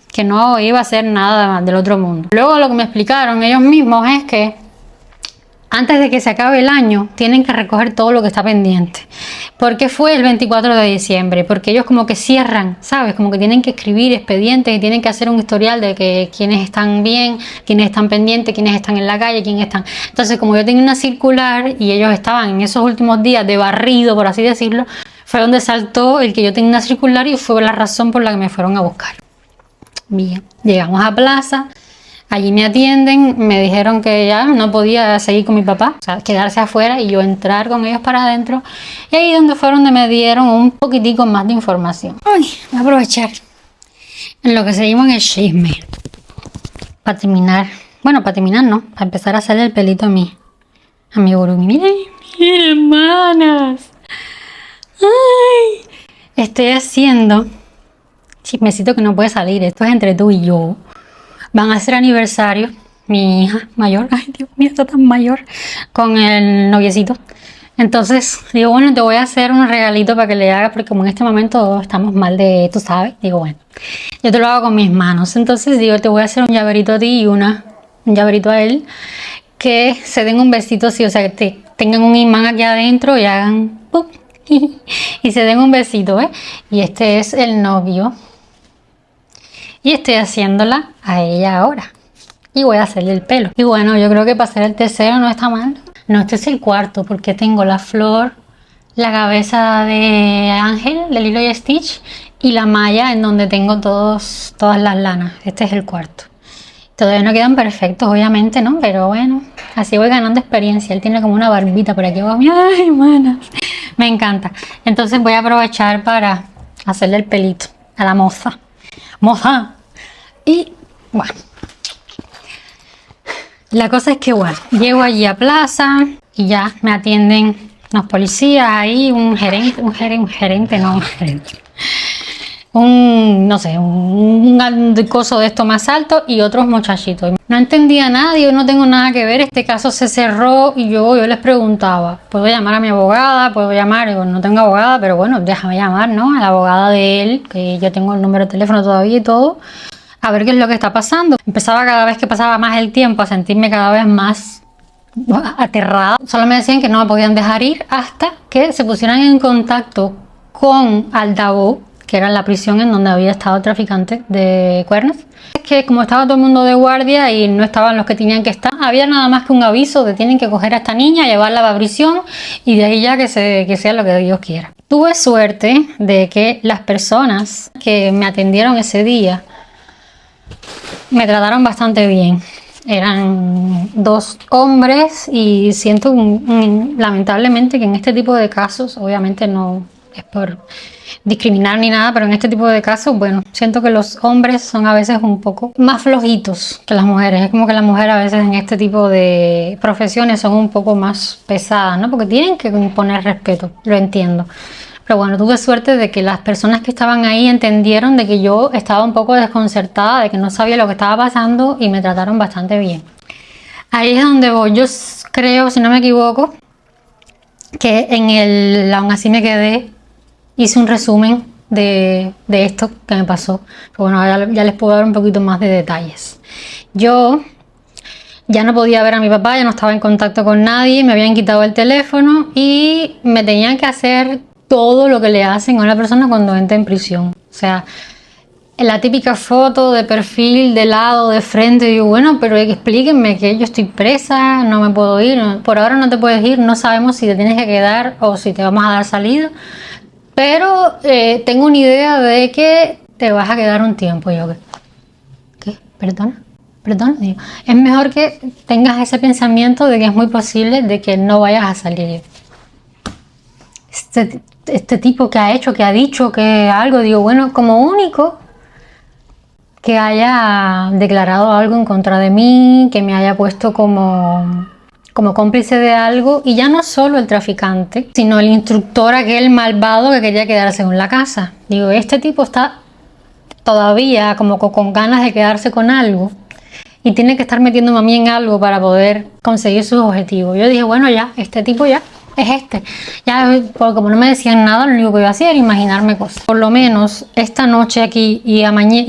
que no iba a ser nada del otro mundo. Luego lo que me explicaron ellos mismos es que antes de que se acabe el año tienen que recoger todo lo que está pendiente. ¿Por qué fue el 24 de diciembre? Porque ellos como que cierran, ¿sabes? Como que tienen que escribir expedientes y tienen que hacer un historial de que quiénes están bien, quiénes están pendientes, quiénes están en la calle, quiénes están... Entonces, como yo tenía una circular y ellos estaban en esos últimos días de barrido, por así decirlo, fue donde saltó el que yo tenía una circular y fue la razón por la que me fueron a buscar. Bien, llegamos a Plaza. Allí me atienden, me dijeron que ya no podía seguir con mi papá, o sea, quedarse afuera y yo entrar con ellos para adentro. Y ahí donde fue donde me dieron un poquitico más de información. Ay, voy a aprovechar en lo que seguimos en el chisme. Para terminar, bueno, para terminar no, para empezar a hacerle el pelito a mi Burumi. Miren, hermanas. Ay, estoy haciendo chismecito que no puede salir, esto es entre tú y yo. Van a hacer aniversario, mi hija mayor, ay Dios mío, está tan mayor, con el noviecito. Entonces, digo, bueno, te voy a hacer un regalito para que le hagas, porque como en este momento estamos mal de, tú sabes, digo, bueno, yo te lo hago con mis manos. Entonces, digo, te voy a hacer un llaverito a ti y un llaverito a él, que se den un besito así, o sea, que tengan un imán aquí adentro y hagan, ¡pum! Y se den un besito, ¿eh? Y este es el novio. Y estoy haciéndola a ella ahora. Y voy a hacerle el pelo. Y bueno, yo creo que para hacer el tercero no está mal. No, este es el cuarto porque tengo la flor, la cabeza de Ángel, de Lilo y Stitch, y la malla en donde tengo todas las lanas. Este es el cuarto. Todavía no quedan perfectos, obviamente, ¿no? Pero bueno, así voy ganando experiencia. Él tiene como una barbita por aquí abajo. ¡Ay, manas! Me encanta. Entonces voy a aprovechar para hacerle el pelito a la moza. Y bueno, la cosa es que bueno, llego allí a Plaza y ya me atienden los policías ahí, un coso de esto más alto y otros muchachitos. No entendía nada, yo no tengo nada que ver, este caso se cerró y yo les preguntaba, ¿puedo llamar a mi abogada? ¿Puedo llamar? Digo, no tengo abogada, pero bueno, déjame llamar, ¿no? A la abogada de él, que yo tengo el número de teléfono todavía y todo, a ver qué es lo que está pasando. Empezaba cada vez que pasaba más el tiempo a sentirme cada vez más aterrada. Solo me decían que no me podían dejar ir hasta que se pusieran en contacto con Aldabó, que era la prisión en donde había estado el traficante de cuernos. Es que como estaba todo el mundo de guardia y no estaban los que tenían que estar, había nada más que un aviso de tienen que coger a esta niña, llevarla a la prisión y de ahí ya que sea lo que Dios quiera. Tuve suerte de que las personas que me atendieron ese día me trataron bastante bien. Eran dos hombres y siento lamentablemente que en este tipo de casos, obviamente no es por discriminar ni nada, pero en este tipo de casos, bueno, siento que los hombres son a veces un poco más flojitos que las mujeres. Es como que las mujeres a veces en este tipo de profesiones son un poco más pesadas, ¿no? Porque tienen que imponer respeto, lo entiendo. Pero bueno, tuve suerte de que las personas que estaban ahí entendieron de que yo estaba un poco desconcertada, de que no sabía lo que estaba pasando y me trataron bastante bien. Ahí es donde voy. Yo creo, si no me equivoco, que aún así me quedé hice un resumen de esto que me pasó. Pero bueno, ahora ya les puedo dar un poquito más de detalles. Yo ya no podía ver a mi papá, ya no estaba en contacto con nadie, me habían quitado el teléfono y me tenían que hacer todo lo que le hacen a una persona cuando entra en prisión. O sea, la típica foto de perfil, de lado, de frente. Digo, bueno, pero explíquenme que yo estoy presa, no me puedo ir, por ahora no te puedes ir, no sabemos si te tienes que quedar o si te vamos a dar salida, pero tengo una idea de que te vas a quedar un tiempo. Y yo, ¿qué? ¿Perdona? Digo, es mejor que tengas ese pensamiento de que es muy posible de que no vayas a salir. Este tipo que ha hecho, que ha dicho que algo, digo, bueno, como único que haya declarado algo en contra de mí, que me haya puesto como cómplice de algo, y ya no solo el traficante, sino el instructor, aquel malvado que quería quedarse en la casa. Digo, este tipo está todavía como con ganas de quedarse con algo y tiene que estar metiéndome a mí en algo para poder conseguir sus objetivos. Yo dije, bueno, ya, este tipo ya es este. Ya, como no me decían nada, lo único que iba a hacer era imaginarme cosas. Por lo menos esta noche aquí y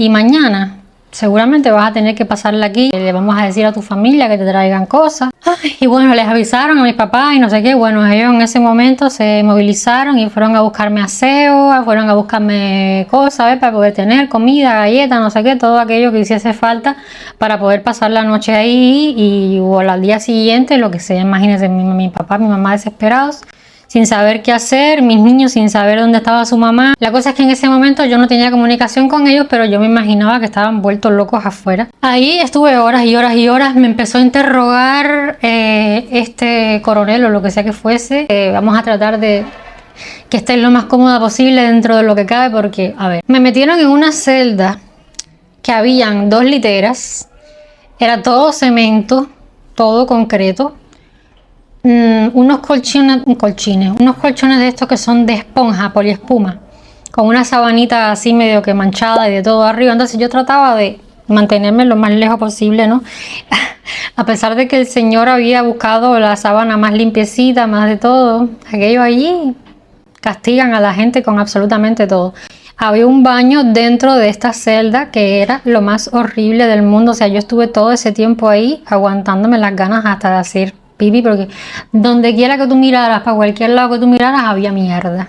mañana seguramente vas a tener que pasarla aquí. Le vamos a decir a tu familia que te traigan cosas. Ay, y bueno, les avisaron a mis papás y no sé qué. Bueno, ellos en ese momento se movilizaron y fueron a buscarme aseo, fueron a buscarme cosas, ¿ves? Para poder tener comida, galletas, no sé qué, todo aquello que hiciese falta para poder pasar la noche ahí y o al día siguiente, lo que sea. Imagínense, mi papá, mi mamá desesperados, sin saber qué hacer, mis niños sin saber dónde estaba su mamá. La cosa es que en ese momento yo no tenía comunicación con ellos, pero yo me imaginaba que estaban vueltos locos afuera. Ahí estuve horas y horas y horas, me empezó a interrogar este coronel o lo que sea que fuese. Vamos a tratar de que esté lo más cómoda posible dentro de lo que cabe, porque, a ver, me metieron en una celda que habían 2 literas, era todo cemento, todo concreto. Unos colchones de estos que son de esponja, poliespuma, con una sabanita así medio que manchada y de todo arriba. Entonces yo trataba de mantenerme lo más lejos posible, ¿no? A pesar de que el señor había buscado la sábana más limpiecita, más de todo, aquello allí castigan a la gente con absolutamente todo. Había un baño dentro de esta celda que era lo más horrible del mundo. O sea, yo estuve todo ese tiempo ahí aguantándome las ganas hasta de hacer pipí, porque donde quiera que tú miraras, para cualquier lado que tú miraras, había mierda.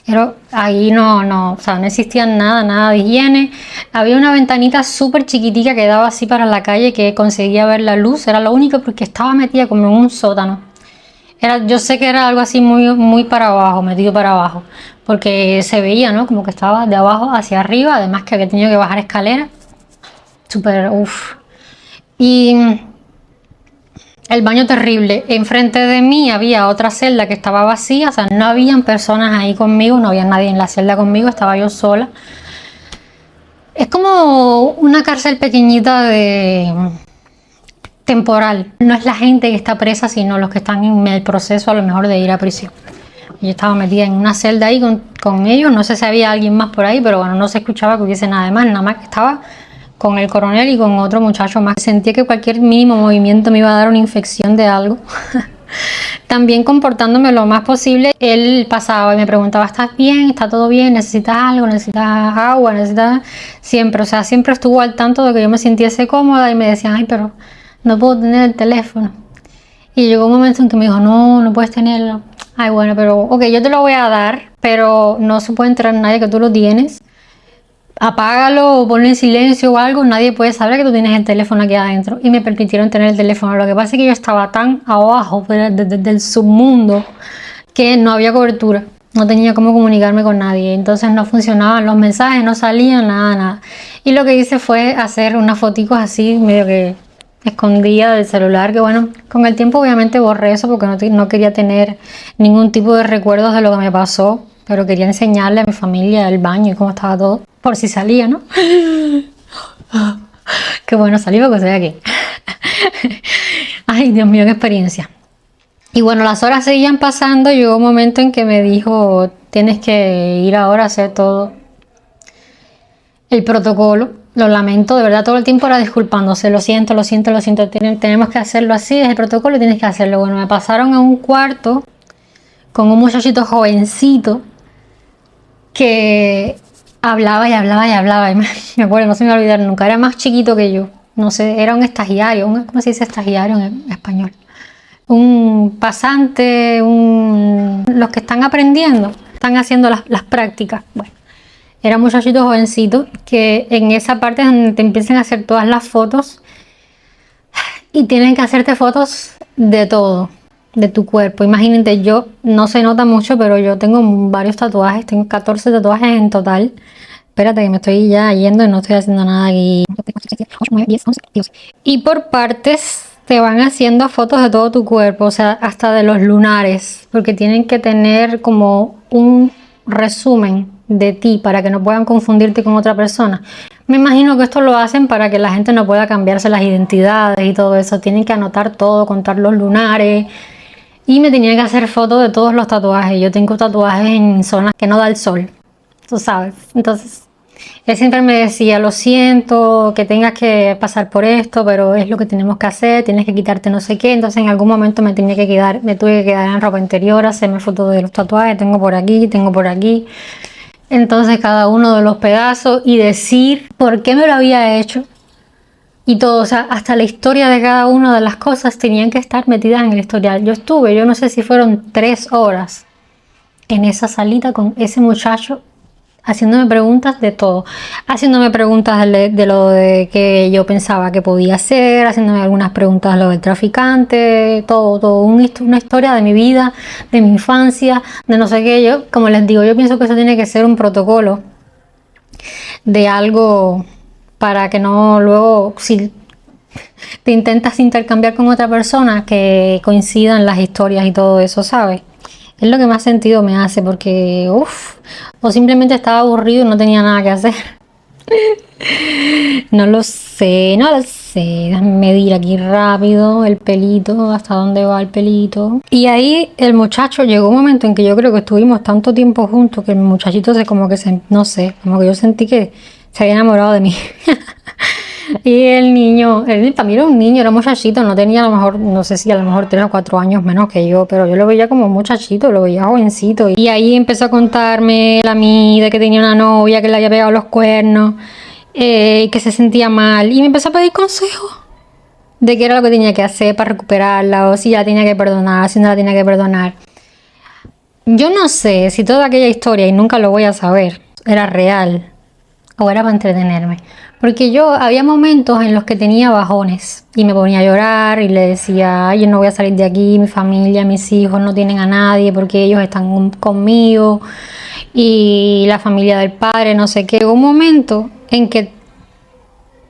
Pero ahí o sea, no existía nada de higiene. Había una ventanita súper chiquitica que daba así para la calle, que conseguía ver la luz, era lo único, porque estaba metida como en un sótano. Yo sé que era algo así muy para abajo, metido para abajo, porque se veía, ¿no? Como que estaba de abajo hacia arriba, además que había tenido que bajar escaleras. Súper, uff. Y el baño terrible. Enfrente de mí había otra celda que estaba vacía, o sea, no habían personas ahí conmigo, no había nadie en la celda conmigo, estaba yo sola. Es como una cárcel pequeñita temporal. No es la gente que está presa, sino los que están en el proceso a lo mejor de ir a prisión. Yo estaba metida en una celda ahí con ellos, no sé si había alguien más por ahí, pero bueno, no se escuchaba que hubiese nada más, nada más que estaba con el coronel y con otro muchacho más. Sentía que cualquier mínimo movimiento me iba a dar una infección de algo. También comportándome lo más posible, él pasaba y me preguntaba, ¿estás bien? ¿Está todo bien? ¿Necesitas algo? ¿Necesitas agua? ¿Necesitas...? Siempre, o sea, siempre estuvo al tanto de que yo me sintiese cómoda y me decía, ay, pero no puedo tener el teléfono. Y llegó un momento en que me dijo, no puedes tenerlo. Ay, bueno, pero ok, yo te lo voy a dar, pero no se puede enterar nadie que tú lo tienes. Apágalo o ponlo en silencio o algo, nadie puede saber que tú tienes el teléfono aquí adentro. Y me permitieron tener el teléfono. Lo que pasa es que yo estaba tan abajo del submundo que no había cobertura, no tenía cómo comunicarme con nadie, entonces no funcionaban los mensajes, no salían, nada. Y lo que hice fue hacer unas foticos así medio que escondida del celular, que bueno, con el tiempo obviamente borré eso porque no quería tener ningún tipo de recuerdos de lo que me pasó, pero quería enseñarle a mi familia el baño y cómo estaba todo, por si salía, ¿no? Qué bueno, salí porque estoy aquí. Ay, Dios mío, qué experiencia. Y bueno, las horas seguían pasando, llegó un momento en que me dijo, tienes que ir ahora a hacer todo el protocolo. Lo lamento, de verdad, todo el tiempo era disculpándose, lo siento, tenemos que hacerlo así, es el protocolo y tienes que hacerlo. Bueno, me pasaron a un cuarto con un muchachito jovencito, que hablaba y hablaba y hablaba. Y me acuerdo, no se me va a olvidar nunca. Era más chiquito que yo. No sé, era un estagiario. ¿Cómo se dice estagiario en español? Un pasante, los que están aprendiendo, están haciendo las prácticas. Bueno, era un muchachito jovencito que en esa parte es donde te empiezan a hacer todas las fotos y tienen que hacerte fotos de todo, de tu cuerpo. Imagínate, yo no se nota mucho, pero yo tengo varios tatuajes, tengo 14 tatuajes en total. Espérate que me estoy ya yendo y no estoy haciendo nada aquí. Y por partes te van haciendo fotos de todo tu cuerpo, o sea, hasta de los lunares, porque tienen que tener como un resumen de ti para que no puedan confundirte con otra persona. Me imagino que esto lo hacen para que la gente no pueda cambiarse las identidades y todo eso. Tienen que anotar todo, contar los lunares. Y me tenían que hacer fotos de todos los tatuajes. Yo tengo tatuajes en zonas que no da el sol, tú sabes. Entonces, él siempre me decía, lo siento que tengas que pasar por esto, pero es lo que tenemos que hacer, tienes que quitarte no sé qué. Entonces en algún momento me tuve que quedar en ropa interior, hacerme fotos de los tatuajes, tengo por aquí, tengo por aquí. Entonces cada uno de los pedazos y decir por qué me lo había hecho y todo, o sea, hasta la historia de cada una de las cosas tenían que estar metidas en el historial. Yo no sé si fueron 3 horas en esa salita con ese muchacho haciéndome preguntas de todo, haciéndome preguntas de lo de que yo pensaba que podía hacer, haciéndome algunas preguntas de lo del traficante, todo, una historia de mi vida, de mi infancia, de no sé qué. Yo, como les digo, yo pienso que eso tiene que ser un protocolo de algo para que no luego, si te intentas intercambiar con otra persona, que coincidan las historias y todo eso, ¿sabes? Es lo que más sentido me hace porque, o simplemente estaba aburrido y no tenía nada que hacer. No lo sé. Déjame medir aquí rápido el pelito, hasta dónde va el pelito. Y ahí el muchacho, llegó un momento en que yo creo que estuvimos tanto tiempo juntos que el muchachito no sé, como que yo sentí que se había enamorado de mí. Y el niño, él para mí era un niño, era un muchachito, no tenía a lo mejor, no sé si a lo mejor 3 o 4 años menos que yo, pero yo lo veía como un muchachito, lo veía jovencito. Y ahí empezó a contarme a mí de que tenía una novia, que le había pegado los cuernos, que se sentía mal. Y me empezó a pedir consejos de qué era lo que tenía que hacer para recuperarla, o si ya la tenía que perdonar, si no la tenía que perdonar. Yo no sé si toda aquella historia, y nunca lo voy a saber, era real o era para entretenerme. Porque yo había momentos en los que tenía bajones y me ponía a llorar y le decía, ay, yo no voy a salir de aquí, mi familia, mis hijos no tienen a nadie porque ellos están conmigo y la familia del padre, no sé qué. Llegó un momento en que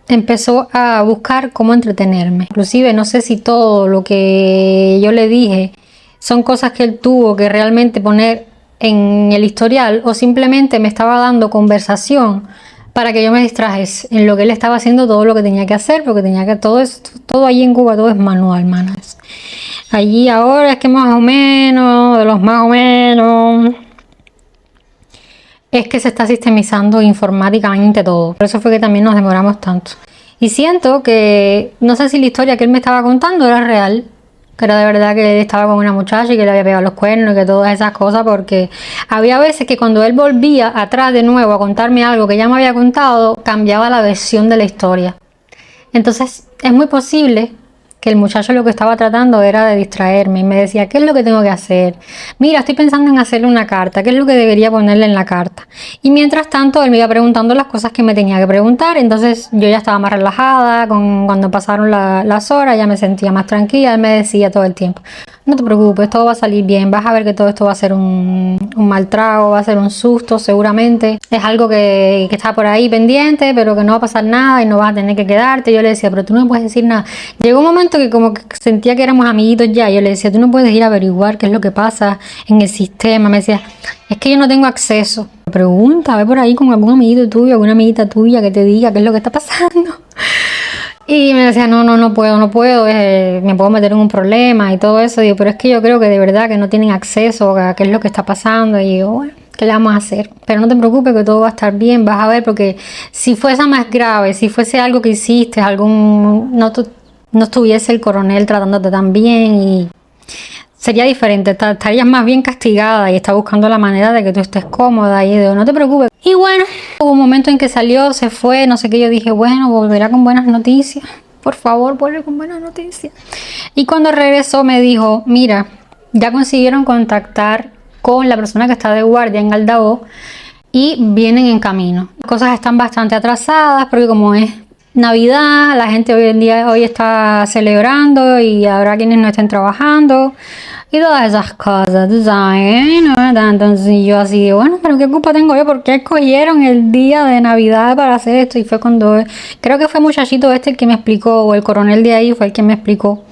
empezó a buscar cómo entretenerme. Inclusive no sé si todo lo que yo le dije son cosas que él tuvo que realmente poner en el historial o simplemente me estaba dando conversación para que yo me distrajese en lo que él estaba haciendo, todo lo que tenía que hacer, porque tenía que todo allí en Cuba, todo es manual, manas. Allí ahora es que más o menos, de los más o menos, es que se está sistemizando informáticamente todo. Por eso fue que también nos demoramos tanto. Y siento que, no sé si la historia que él me estaba contando era real, que era de verdad que él estaba con una muchacha y que le había pegado los cuernos y que todas esas cosas, porque había veces que cuando él volvía atrás de nuevo a contarme algo que ya me había contado, cambiaba la versión de la historia. Entonces es muy posible que el muchacho lo que estaba tratando era de distraerme y me decía, ¿qué es lo que tengo que hacer? Mira, estoy pensando en hacerle una carta, ¿qué es lo que debería ponerle en la carta? Y mientras tanto él me iba preguntando las cosas que me tenía que preguntar, entonces yo ya estaba más relajada, cuando pasaron las horas ya me sentía más tranquila, él me decía todo el tiempo, no te preocupes, todo va a salir bien, vas a ver que todo esto va a ser un mal trago, va a ser un susto seguramente, es algo que está por ahí pendiente, pero que no va a pasar nada y no vas a tener que quedarte. Yo le decía, pero tú no me puedes decir nada. Llegó un momento que como que sentía que éramos amiguitos ya, yo le decía, tú no puedes ir a averiguar qué es lo que pasa en el sistema. Me decía, es que yo no tengo acceso. Pregunta, ve por ahí con algún amiguito tuyo, alguna amiguita tuya que te diga qué es lo que está pasando. Y me decía, no puedo, me puedo meter en un problema y todo eso. Digo, pero es que yo creo que de verdad que no tienen acceso a qué es lo que está pasando. Y digo, bueno, ¿qué le vamos a hacer? Pero no te preocupes que todo va a estar bien, vas a ver, porque si fuese más grave, si fuese algo que hiciste, no estuviese el coronel tratándote tan bien y sería diferente, estarías más bien castigada y está buscando la manera de que tú estés cómoda y de no te preocupes. Y bueno, hubo un momento en que salió, se fue, no sé qué, yo dije, bueno, volverá con buenas noticias. Por favor, vuelve con buenas noticias. Y cuando regresó me dijo, mira, ya consiguieron contactar con la persona que está de guardia en Aldabó y vienen en camino. Las cosas están bastante atrasadas porque como es Navidad, la gente hoy está celebrando y habrá quienes no estén trabajando y todas esas cosas, tú sabes, ¿no? Entonces yo así de, bueno, pero ¿qué culpa tengo yo? ¿Por qué escogieron el día de Navidad para hacer esto? Y fue cuando, creo que fue el muchachito el que me explicó, o el coronel de ahí fue el que me explicó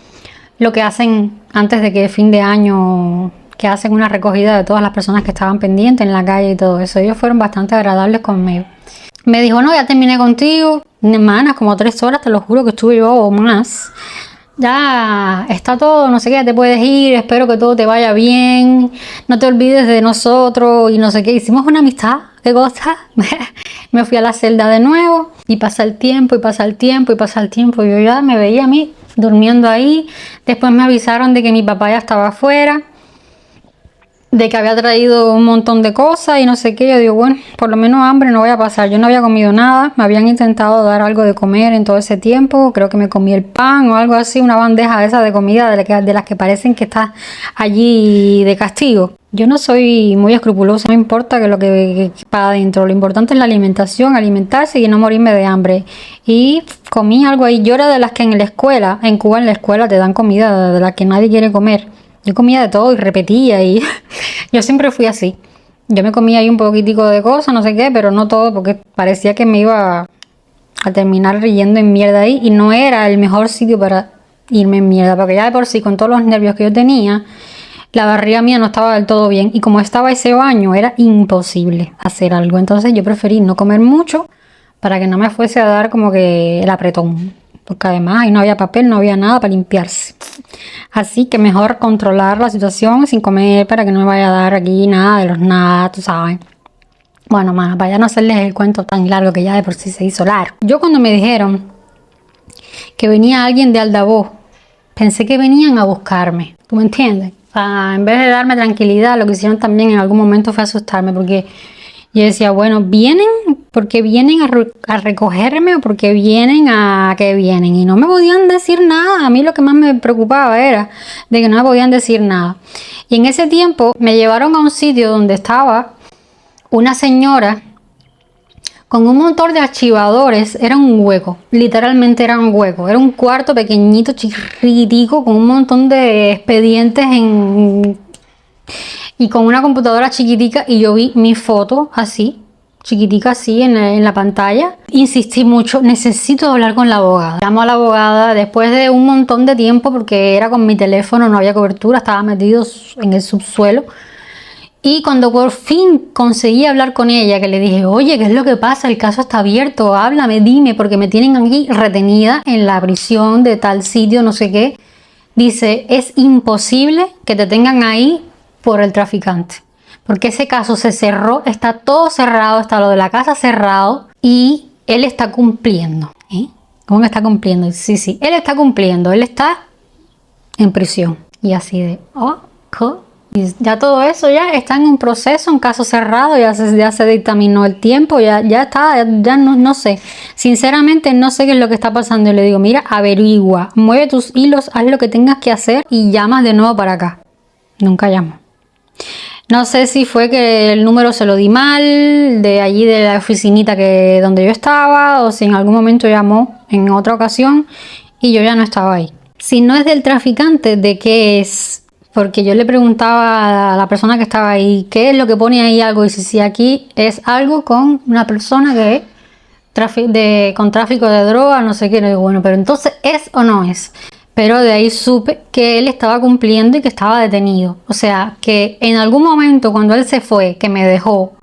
lo que hacen antes de que fin de año, que hacen una recogida de todas las personas que estaban pendientes en la calle y todo eso. Ellos fueron bastante agradables conmigo. Me dijo, no, ya terminé contigo. Hermanas, como 3 horas, te lo juro que estuve yo o más. Ya está todo, no sé qué, ya te puedes ir, espero que todo te vaya bien, no te olvides de nosotros y no sé qué. Hicimos una amistad, qué cosa. Me fui a la celda de nuevo y pasa el tiempo y pasa el tiempo y pasa el tiempo. Yo ya me veía a mí durmiendo ahí. Después me avisaron de que mi papá ya estaba afuera, de que había traído un montón de cosas y no sé qué. Yo digo, bueno, por lo menos hambre no voy a pasar. Yo no había comido nada, me habían intentado dar algo de comer en todo ese tiempo. Creo que me comí el pan o algo así, una bandeja de esas de comida de las que parecen que está allí de castigo. Yo no soy muy escrupulosa, no me importa que lo que para adentro. Lo importante es la alimentación, alimentarse y no morirme de hambre. Y comí algo ahí. Yo era de las que en la escuela, en Cuba en la escuela te dan comida de la que nadie quiere comer. Yo comía de todo y repetía y yo siempre fui así. Yo me comía ahí un poquitico de cosas, no sé qué, pero no todo porque parecía que me iba a terminar riendo en mierda ahí y no era el mejor sitio para irme en mierda, porque ya de por sí con todos los nervios que yo tenía, la barriga mía no estaba del todo bien y como estaba ese baño era imposible hacer algo. Entonces yo preferí no comer mucho para que no me fuese a dar como que el apretón, porque además ahí no había papel, no había nada para limpiarse. Así que mejor controlar la situación sin comer para que no me vaya a dar aquí nada de los nada, tú sabes. Bueno, más para ya no hacerles el cuento tan largo que ya de por sí se hizo largo. Yo cuando me dijeron que venía alguien de Aldabó, pensé que venían a buscarme, ¿tú me entiendes? En vez de darme tranquilidad, lo que hicieron también en algún momento fue asustarme porque yo decía, bueno, ¿vienen? ¿Porque vienen a recogerme o porque vienen a que vienen? Y no me podían decir nada. A mí lo que más me preocupaba era de que no me podían decir nada. Y en ese tiempo me llevaron a un sitio donde estaba una señora con un montón de archivadores. Era un hueco, literalmente era un hueco. Era un cuarto pequeñito, chiquitico, con un montón de expedientes y con una computadora chiquitica, y yo vi mi foto así, chiquitica así en la pantalla. Insistí mucho, necesito hablar con la abogada. Llamo a la abogada después de un montón de tiempo porque era con mi teléfono, no había cobertura, estaba metido en el subsuelo. Y cuando por fin conseguí hablar con ella, que le dije, oye, ¿qué es lo que pasa? El caso está abierto, háblame, dime, porque me tienen aquí retenida en la prisión de tal sitio, no sé qué. Dice, es imposible que te tengan ahí por el traficante, porque ese caso se cerró, está todo cerrado, está lo de la casa cerrado y él está cumpliendo. ¿Cómo que está cumpliendo? Sí, él está cumpliendo, él está en prisión. Y así de, y ya todo eso ya está en un proceso, un caso cerrado, ya se dictaminó el tiempo, ya está, ya no sé. Sinceramente no sé qué es lo que está pasando. Y le digo, mira, averigua, mueve tus hilos, haz lo que tengas que hacer y llamas de nuevo para acá. Nunca llamó. No sé si fue que el número se lo di mal, de allí de la oficinita donde yo estaba, o si en algún momento llamó en otra ocasión y yo ya no estaba ahí. Si no es del traficante, ¿de qué es? Porque yo le preguntaba a la persona que estaba ahí, ¿qué es lo que pone ahí algo? Y si aquí es algo con una persona que con tráfico de droga, no sé qué. Le digo, bueno, pero entonces ¿es o no es? Pero de ahí supe que él estaba cumpliendo y que estaba detenido. O sea, que en algún momento cuando él se fue, que me dejó,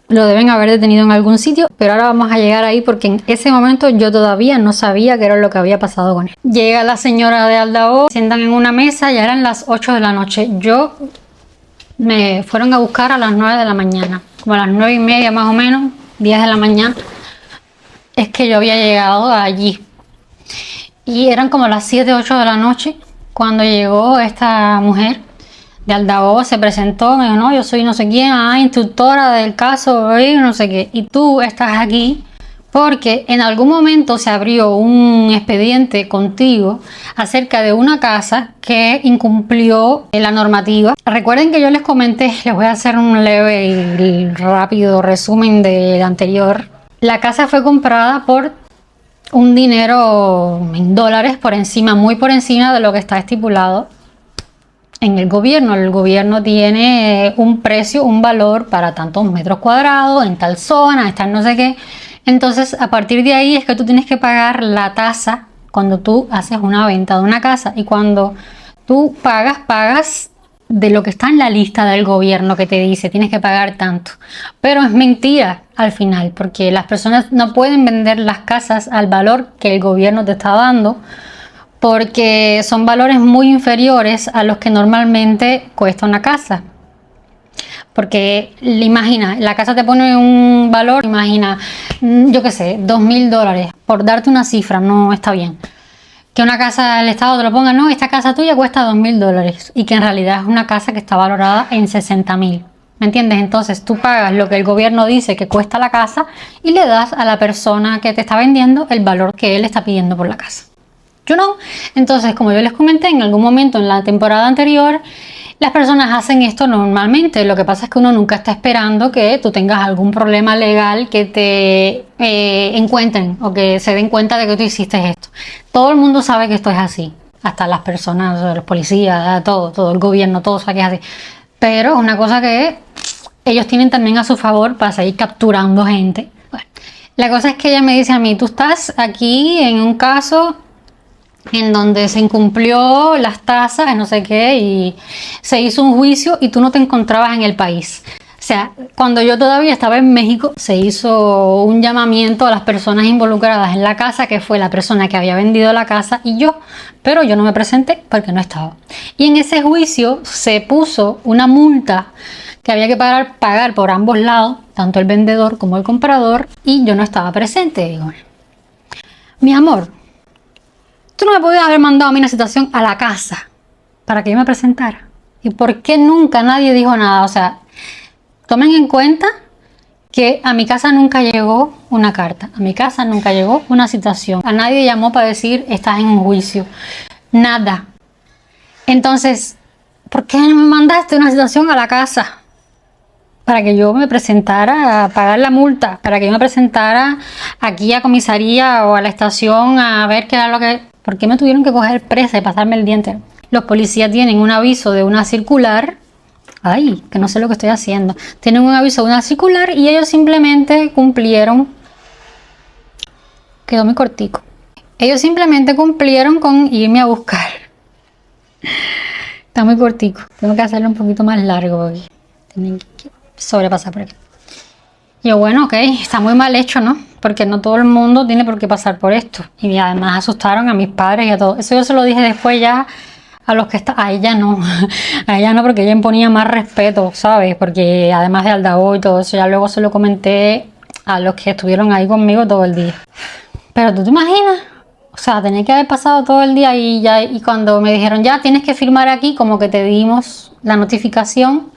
lo deben haber detenido en algún sitio, pero ahora vamos a llegar ahí porque en ese momento yo todavía no sabía qué era lo que había pasado con él. Llega la señora de Aldabó, sientan en una mesa, ya eran las 8 de la noche. Me fueron a buscar a las 9 de la mañana, como a las 9:30 más o menos, 10 de la mañana. Es que yo había llegado allí. Y eran como las 7, 8 de la noche cuando llegó esta mujer de altavoz, se presentó, me dijo, no, yo soy no sé quién, instructora del caso, no sé qué, y tú estás aquí porque en algún momento se abrió un expediente contigo acerca de una casa que incumplió la normativa. Recuerden que yo les comenté, les voy a hacer un leve y rápido resumen del anterior. La casa fue comprada por un dinero en dólares por encima, muy por encima de lo que está estipulado en el gobierno. El gobierno tiene un precio, un valor para tantos metros cuadrados, en tal zona, tal no sé qué. Entonces, a partir de ahí es que tú tienes que pagar la tasa cuando tú haces una venta de una casa. Y cuando tú pagas de lo que está en la lista del gobierno que te dice tienes que pagar tanto. Pero es mentira al final, porque las personas no pueden vender las casas al valor que el gobierno te está dando, porque son valores muy inferiores a los que normalmente cuesta una casa. Porque imagina, la casa te pone un valor, imagina, yo qué sé, $2.000, por darte una cifra, no está bien. Que una casa del Estado te lo ponga, no, esta casa tuya cuesta $2.000 y que en realidad es una casa que está valorada en 60.000. ¿Me entiendes? Entonces tú pagas lo que el gobierno dice que cuesta la casa y le das a la persona que te está vendiendo el valor que él está pidiendo por la casa. ¿You know? Entonces, como yo les comenté en algún momento en la temporada anterior, las personas hacen esto normalmente. Lo que pasa es que uno nunca está esperando que tú tengas algún problema legal, que te encuentren o que se den cuenta de que tú hiciste esto. Todo el mundo sabe que esto es así. Hasta las personas, los policías, todo el gobierno, todo sabe que es así. Pero es una cosa que ellos tienen también a su favor para seguir capturando gente. Bueno, la cosa es que ella me dice a mí, tú estás aquí en un caso en donde se incumplió las tasas, no sé qué, y se hizo un juicio y tú no te encontrabas en el país. O sea, cuando yo todavía estaba en México, se hizo un llamamiento a las personas involucradas en la casa, que fue la persona que había vendido la casa y yo, pero yo no me presenté porque no estaba. Y en ese juicio se puso una multa que había que pagar por ambos lados, tanto el vendedor como el comprador, y yo no estaba presente. Digo, mi amor, tú no me podías haber mandado a mí una citación a la casa para que yo me presentara. ¿Y por qué nunca nadie dijo nada? O sea, tomen en cuenta que a mi casa nunca llegó una carta, a mi casa nunca llegó una citación. A nadie llamó para decir, estás en un juicio. Nada. Entonces, ¿por qué no me mandaste una citación a la casa? Para que yo me presentara a pagar la multa, para que yo me presentara aquí a comisaría o a la estación a ver qué era lo que... ¿Por qué me tuvieron que coger presa y pasarme el día entero? Los policías tienen un aviso de una circular. Ay, que no sé lo que estoy haciendo. Tienen un aviso de una circular y ellos simplemente cumplieron. Quedó muy cortico. Ellos simplemente cumplieron con irme a buscar. Está muy cortico. Tengo que hacerlo un poquito más largo porque tienen que sobrepasar por aquí. Y yo, bueno, ok, está muy mal hecho, ¿no? Porque no todo el mundo tiene por qué pasar por esto. Y además asustaron a mis padres y a todos. Eso yo se lo dije después ya a los que a ella no. A ella no, porque ella imponía más respeto, ¿sabes? Porque además de altavoz y todo eso, ya luego se lo comenté a los que estuvieron ahí conmigo todo el día. Pero tú te imaginas, o sea, tenía que haber pasado todo el día y cuando me dijeron, ya tienes que firmar aquí, como que te dimos la notificación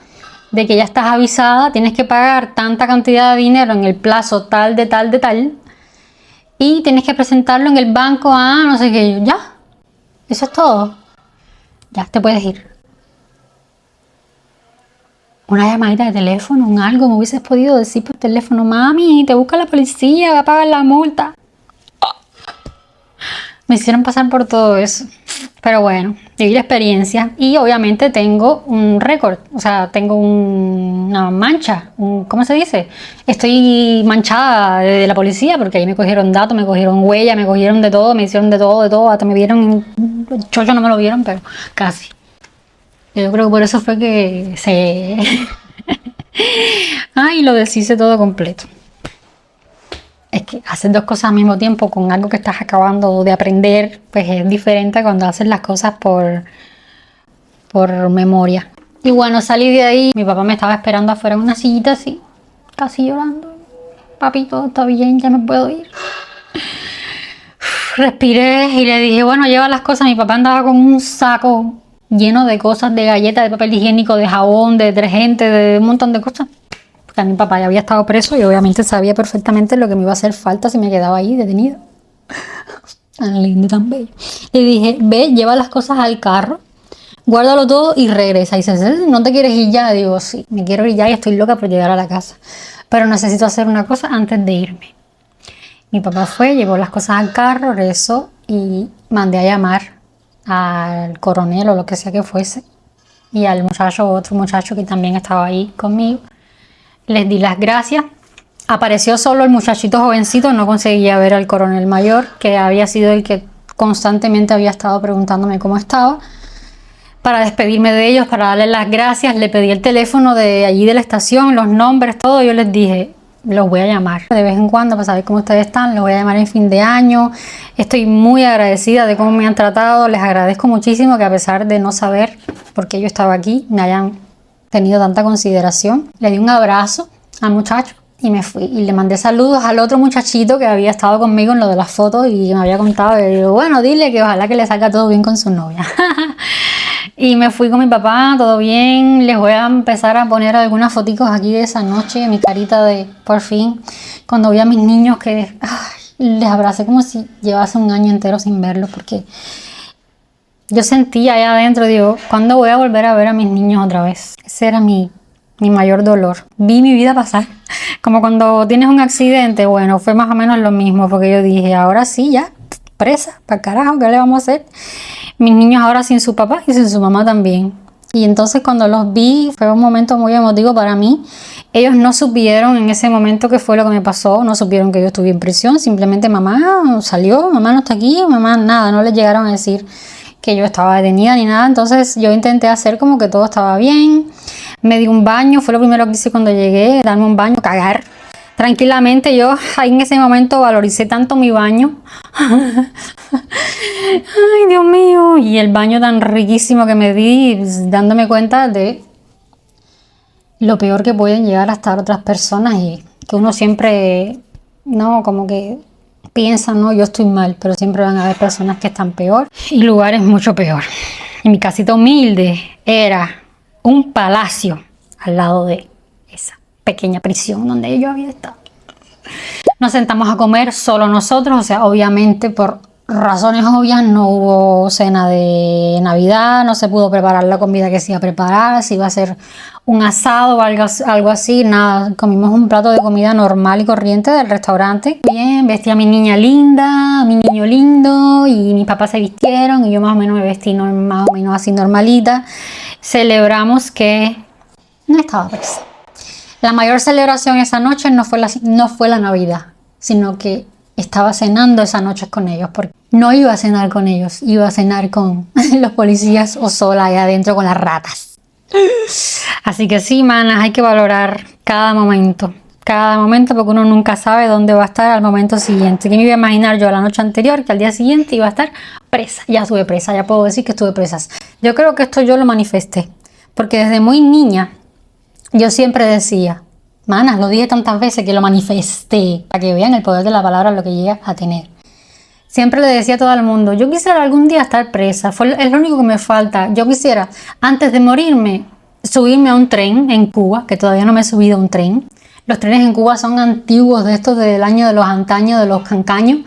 de que ya estás avisada, tienes que pagar tanta cantidad de dinero en el plazo tal de tal de tal y tienes que presentarlo en el banco a no sé qué. Ya, eso es todo, ya te puedes ir. Una llamadita de teléfono, un algo, me hubieses podido decir por teléfono, mami, te busca la policía, va a pagar la multa. Me hicieron pasar por todo eso. Pero bueno, viví la experiencia y obviamente tengo un récord, o sea, tengo una mancha, ¿cómo se dice? Estoy manchada de la policía porque ahí me cogieron datos, me cogieron huella, me cogieron de todo, me hicieron de todo, hasta me vieron, el chocho no me lo vieron, pero casi. Yo creo que por eso fue que se... Ay, lo deshice todo completo. Es que hacer dos cosas al mismo tiempo con algo que estás acabando de aprender, pues es diferente cuando haces las cosas por memoria. Y bueno, salí de ahí, mi papá me estaba esperando afuera en una sillita así, casi llorando. Papi, todo está bien, ya me puedo ir. respiré y le dije, bueno, lleva las cosas. Mi papá andaba con un saco lleno de cosas, de galletas, de papel higiénico, de jabón, de detergente, de un montón de cosas. Porque a mi papá ya había estado preso y obviamente sabía perfectamente lo que me iba a hacer falta si me quedaba ahí detenido. Tan lindo y tan bello. Le dije, ve, lleva las cosas al carro, guárdalo todo y regresa. Y dice, ¿no te quieres ir ya? Digo, sí, me quiero ir ya y estoy loca por llegar a la casa. Pero necesito hacer una cosa antes de irme. Mi papá fue, llevó las cosas al carro, regresó y mandé a llamar al coronel o lo que sea que fuese. Y al muchacho, otro muchacho que también estaba ahí conmigo. Les di las gracias. Apareció solo el muchachito jovencito, no conseguía ver al coronel mayor, que había sido el que constantemente había estado preguntándome cómo estaba. Para despedirme de ellos, para darles las gracias, le pedí el teléfono de allí de la estación, los nombres, todo. Yo les dije, los voy a llamar de vez en cuando para saber cómo ustedes están, los voy a llamar en fin de año. Estoy muy agradecida de cómo me han tratado, les agradezco muchísimo que a pesar de no saber por qué yo estaba aquí, me hayan tenido tanta consideración. Le di un abrazo al muchacho y me fui y le mandé saludos al otro muchachito que había estado conmigo en lo de las fotos y me había contado. Y le digo, bueno, dile que ojalá que le salga todo bien con su novia. Y me fui con mi papá, todo bien. Les voy a empezar a poner algunas foticos aquí de esa noche, mi carita de por fin, cuando vi a mis niños que les abracé como si llevase un año entero sin verlos, porque yo sentía allá adentro, digo, ¿cuándo voy a volver a ver a mis niños otra vez? Ese era mi mayor dolor. Vi mi vida pasar. Como cuando tienes un accidente, bueno, fue más o menos lo mismo, porque yo dije, ahora sí, ya, presa, para carajo, ¿qué le vamos a hacer? Mis niños ahora sin su papá y sin su mamá también. Y entonces cuando los vi, fue un momento muy emotivo para mí. Ellos no supieron en ese momento qué fue lo que me pasó, no supieron que yo estuve en prisión, simplemente mamá salió, mamá no está aquí, mamá nada, no les llegaron a decir que yo estaba detenida ni nada. Entonces yo intenté hacer como que todo estaba bien, me di un baño, fue lo primero que hice cuando llegué, darme un baño, cagar tranquilamente. Yo ahí en ese momento valoricé tanto mi baño. Ay, Dios mío, y el baño tan riquísimo que me di, dándome cuenta de lo peor que pueden llegar a estar otras personas y que uno siempre, no, como que piensa, no, yo estoy mal, pero siempre van a haber personas que están peor y lugares mucho peor. Y mi casita humilde era un palacio al lado de esa pequeña prisión donde yo había estado. Nos sentamos a comer solo nosotros, o sea, obviamente por razones obvias no hubo cena de Navidad, no se pudo preparar la comida que se iba a preparar, si iba a ser un asado o algo así, nada, comimos un plato de comida normal y corriente del restaurante. Bien, vestí a mi niña linda, a mi niño lindo y mis papás se vistieron y yo más o menos me vestí más o menos así normalita. Celebramos que no estaba presa. La mayor celebración esa noche no fue la Navidad, sino que estaba cenando esa noche con ellos, porque no iba a cenar con ellos, iba a cenar con los policías o sola allá adentro con las ratas. Así que sí, manas, hay que valorar cada momento, porque uno nunca sabe dónde va a estar al momento siguiente. ¿Qué me iba a imaginar yo la noche anterior que al día siguiente iba a estar presa? Ya estuve presa, ya puedo decir que estuve presa. Yo creo que esto yo lo manifesté, porque desde muy niña yo siempre decía, manas, lo dije tantas veces que lo manifesté, para que vean el poder de la palabra, lo que llega a tener. Siempre le decía a todo el mundo, yo quisiera algún día estar presa, es lo único que me falta. Yo quisiera, antes de morirme, subirme a un tren en Cuba, que todavía no me he subido a un tren. Los trenes en Cuba son antiguos, de estos del año de los antaños, de los cancaños,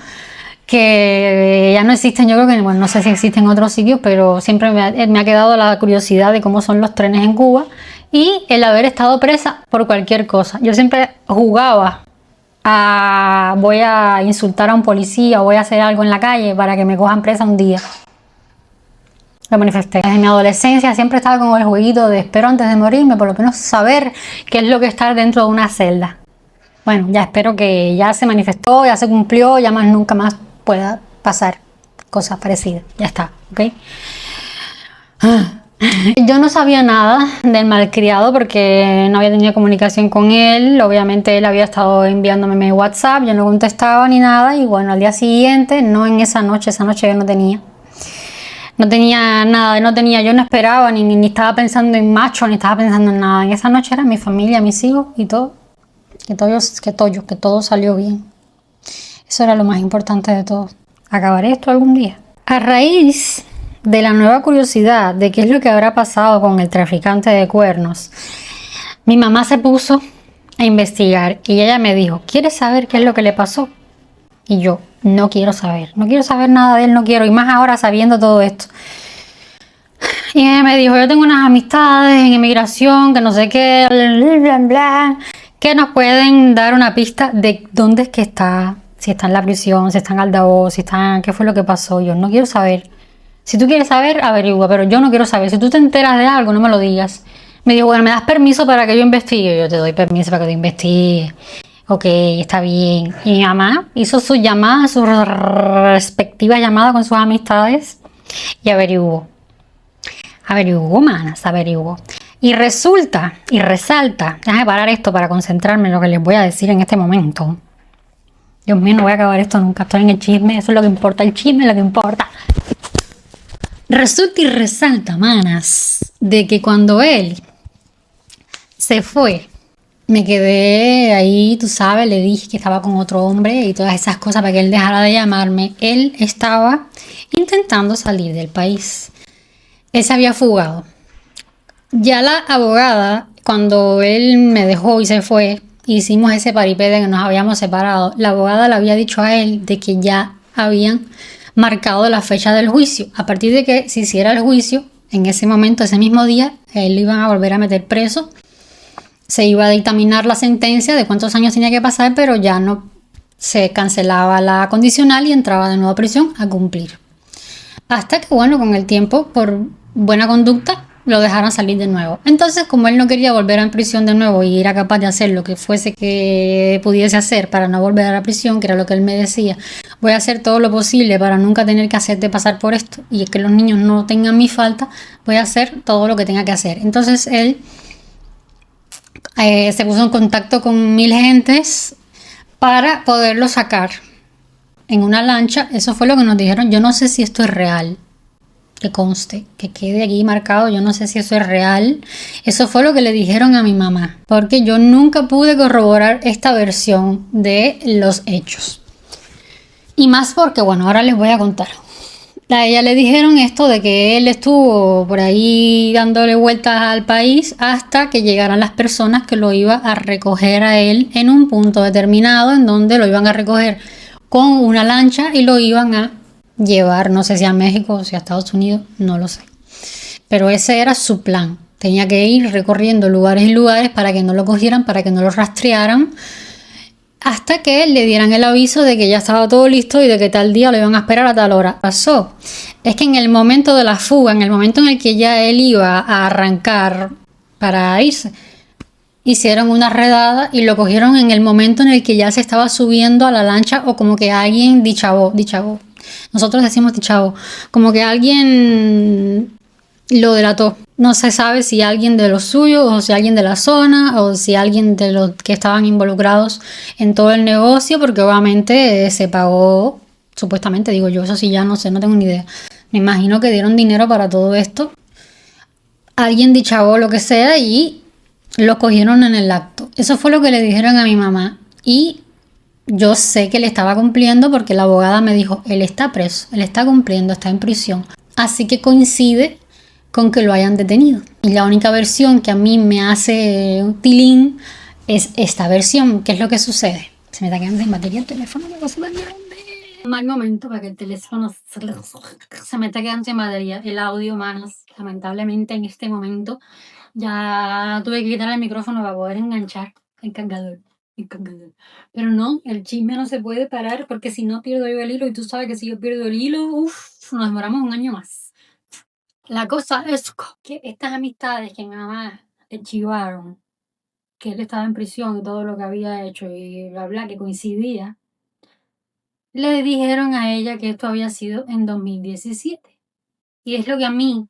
que ya no existen. Yo creo que, bueno, no sé si existen en otros sitios, pero siempre me ha quedado la curiosidad de cómo son los trenes en Cuba y el haber estado presa por cualquier cosa. Yo siempre jugaba a voy a insultar a un policía o voy a hacer algo en la calle para que me cojan presa un día. Lo manifesté. Desde mi adolescencia siempre estaba con el jueguito de espero antes de morirme, por lo menos saber qué es lo que es estar dentro de una celda. Bueno, ya espero que ya se manifestó, ya se cumplió, ya más nunca más pueda pasar cosas parecidas. Ya está, ¿ok? Yo no sabía nada del malcriado porque no había tenido comunicación con él. Obviamente él había estado enviándome mi WhatsApp, yo no contestaba ni nada. Y bueno, al día siguiente, no en esa noche yo no tenía nada, yo no esperaba, ni estaba pensando en macho, ni estaba pensando en nada. En esa noche era mi familia, mis hijos y todo. Que todo salió bien. Eso era lo más importante de todo. acabaré esto algún día. A raíz de la nueva curiosidad de qué es lo que habrá pasado con el traficante de cuernos, mi mamá se puso a investigar y ella me dijo, ¿quieres saber qué es lo que le pasó? Y yo, no quiero saber nada de él, no quiero, y más ahora sabiendo todo esto. Y ella me dijo, yo tengo unas amistades en inmigración, que no sé qué, bla, bla, bla, que nos pueden dar una pista de dónde es que está, si está en la prisión, si está en Aldabó, si está, qué fue lo que pasó. Yo no quiero saber. Si tú quieres saber, averigua, pero yo no quiero saber. Si tú te enteras de algo, no me lo digas. Me dijo, bueno, ¿me das permiso para que yo investigue? Yo te doy permiso para que tú investigues. Ok, está bien. Y mi mamá hizo su llamada, su respectiva llamada con sus amistades y averiguó. Averiguó, manas, averiguó. Y resulta y resalta, déjame parar esto para concentrarme en lo que les voy a decir en este momento. Dios mío, no voy a acabar esto nunca, estoy en el chisme, eso es lo que importa, el chisme es lo que importa. Resulta y resalta, manas, de que cuando él se fue, me quedé ahí, tú sabes, le dije que estaba con otro hombre y todas esas cosas para que él dejara de llamarme. Él estaba intentando salir del país. Él se había fugado. Ya la abogada, cuando él me dejó y se fue, hicimos ese paripé de que nos habíamos separado. La abogada le había dicho a él de que ya habían marcado la fecha del juicio. A partir de que se hiciera el juicio, en ese momento, ese mismo día, él lo iban a volver a meter preso. Se iba a dictaminar la sentencia de cuántos años tenía que pasar, pero ya no se cancelaba la condicional y entraba de nuevo a prisión a cumplir. Hasta que, bueno, con el tiempo, por buena conducta, lo dejaron salir de nuevo. Entonces, como él no quería volver a prisión de nuevo y era capaz de hacer lo que fuese que pudiese hacer para no volver a la prisión, que era lo que él me decía, voy a hacer todo lo posible para nunca tener que hacerte pasar por esto y que los niños no tengan mi falta, voy a hacer todo lo que tenga que hacer. Entonces, él se puso en contacto con 1000 gentes para poderlo sacar en una lancha. Eso fue lo que nos dijeron. Yo no sé si esto es real, que conste, que quede aquí marcado, yo no sé si eso es real. Eso fue lo que le dijeron a mi mamá, porque yo nunca pude corroborar esta versión de los hechos. Y más porque, bueno, ahora les voy a contar. A ella le dijeron esto de que él estuvo por ahí dándole vueltas al país hasta que llegaran las personas que lo iban a recoger a él en un punto determinado, en donde lo iban a recoger con una lancha y lo iban a llevar, no sé si a México o si a Estados Unidos, no lo sé. Pero ese era su plan. Tenía que ir recorriendo lugares y lugares para que no lo cogieran, para que no lo rastrearan, hasta que le dieran el aviso de que ya estaba todo listo y de que tal día lo iban a esperar a tal hora. Pasó. Es que en el momento de la fuga, en el momento en el que ya él iba a arrancar para irse, hicieron una redada y lo cogieron en el momento en el que ya se estaba subiendo a la lancha, o como que alguien dichavó. Nosotros decimos dichavo, como que alguien lo delató. No se sabe si alguien de los suyos o si alguien de la zona o si alguien de los que estaban involucrados en todo el negocio, porque obviamente se pagó, supuestamente, digo yo, eso sí ya no sé, no tengo ni idea. Me imagino que dieron dinero para todo esto. Alguien dichavó lo que sea y lo cogieron en el acto. Eso fue lo que le dijeron a mi mamá. Y yo sé que él estaba cumpliendo porque la abogada me dijo, él está preso, él está cumpliendo, está en prisión. Así que coincide con que lo hayan detenido. Y la única versión que a mí me hace un tilín es esta versión. ¿Qué es lo que sucede? Se me está quedando sin batería el teléfono, me va a súper grande. Un mal momento para que el teléfono se me está quedando sin batería. El audio, manos, lamentablemente en este momento ya tuve que quitar el micrófono para poder enganchar el cargador. Pero no, el chisme no se puede parar porque si no pierdo yo el hilo, y tú sabes que si yo pierdo el hilo, nos demoramos un año más. La cosa es que estas amistades que mi mamá le chivaron, que él estaba en prisión y todo lo que había hecho y bla bla, que coincidía, le dijeron a ella que esto había sido en 2017. Y es lo que a mí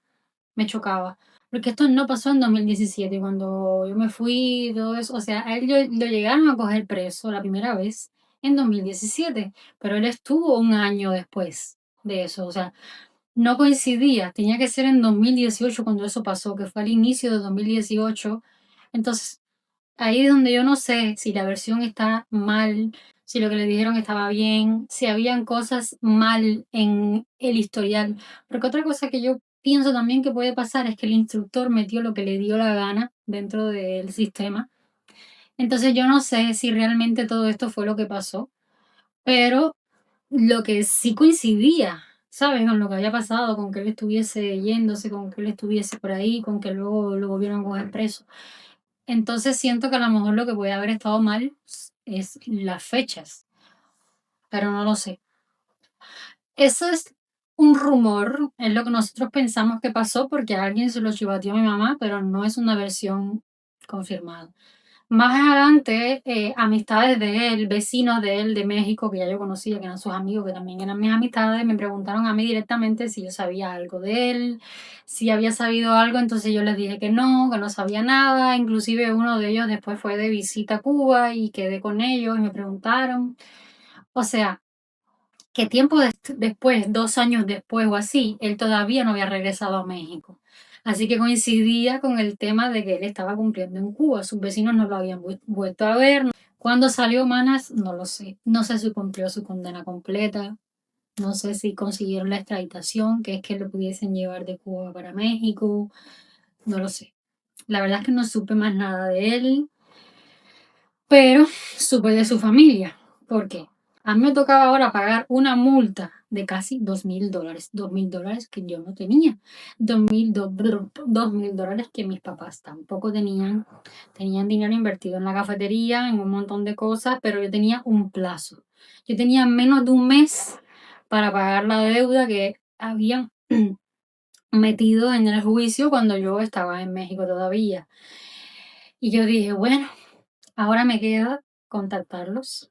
me chocaba, porque esto no pasó en 2017, cuando yo me fui y todo eso. O sea, a él lo llegaron a coger preso la primera vez en 2017, pero él estuvo un año después de eso. O sea, no coincidía, tenía que ser en 2018 cuando eso pasó, que fue al inicio de 2018. Entonces, ahí es donde yo no sé si la versión está mal, si lo que le dijeron estaba bien, si habían cosas mal en el historial. Porque otra cosa que yo pienso también que puede pasar es que el instructor metió lo que le dio la gana dentro del sistema. Entonces yo no sé si realmente todo esto fue lo que pasó, pero lo que sí coincidía, ¿sabes? Con lo que había pasado, con que él estuviese yéndose, con que él estuviese por ahí, con que luego lo volvieron a coger preso. Entonces siento que a lo mejor lo que puede haber estado mal es las fechas, pero no lo sé. Eso es un rumor, es lo que nosotros pensamos que pasó porque alguien se lo chivateó a mi mamá, pero no es una versión confirmada. Más adelante, amistades de él, vecinos de él de México, que ya yo conocía, que eran sus amigos, que también eran mis amistades, me preguntaron a mí directamente si yo sabía algo de él, si había sabido algo, entonces yo les dije que no sabía nada, inclusive uno de ellos después fue de visita a Cuba y quedé con ellos y me preguntaron, o sea, que tiempo después, 2 años después o así, él todavía no había regresado a México. Así que coincidía con el tema de que él estaba cumpliendo en Cuba. Sus vecinos no lo habían vuelto a ver. Cuando salió Manas, no lo sé. No sé si cumplió su condena completa. No sé si consiguieron la extraditación, que es que lo pudiesen llevar de Cuba para México. No lo sé. La verdad es que no supe más nada de él, pero supe de su familia. ¿Por qué? A mí me tocaba ahora pagar una multa de casi $2.000. $2.000 que yo no tenía. $2.000 que mis papás tampoco tenían. Tenían dinero invertido en la cafetería, en un montón de cosas, pero yo tenía un plazo. Yo tenía menos de un mes para pagar la deuda que habían metido en el juicio cuando yo estaba en México todavía. Y yo dije, bueno, ahora me queda contactarlos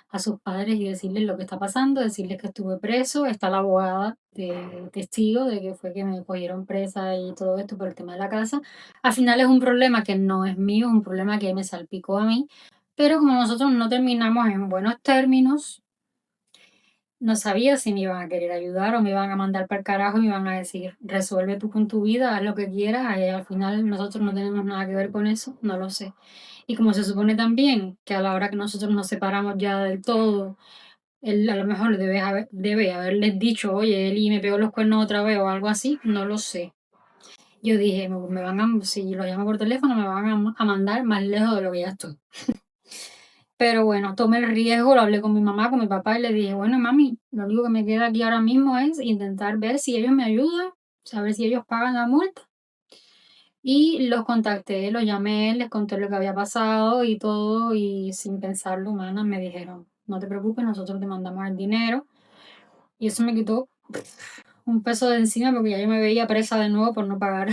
a sus padres y decirles lo que está pasando, decirles que estuve preso, está la abogada de testigo de que fue que me cogieron presa y todo esto por el tema de la casa. Al final es un problema que no es mío, es un problema que me salpicó a mí, pero como nosotros no terminamos en buenos términos, no sabía si me iban a querer ayudar o me iban a mandar para el carajo y me iban a decir, resuelve tú con tu vida, haz lo que quieras, y al final nosotros no tenemos nada que ver con eso, no lo sé. Y como se supone también que a la hora que nosotros nos separamos ya del todo, él a lo mejor debe haberles dicho, oye, Eli me pegó los cuernos otra vez o algo así, no lo sé. Yo dije, si lo llamo por teléfono, me van a mandar más lejos de lo que ya estoy. Pero bueno, tomé el riesgo, lo hablé con mi mamá, con mi papá y le dije, bueno, mami, lo único que me queda aquí ahora mismo es intentar ver si ellos me ayudan, saber si ellos pagan la multa. Y los contacté, los llamé, les conté lo que había pasado y todo, y sin pensarlo, humana, me dijeron, no te preocupes, nosotros te mandamos el dinero. Y eso me quitó un peso de encima porque ya yo me veía presa de nuevo por no pagar,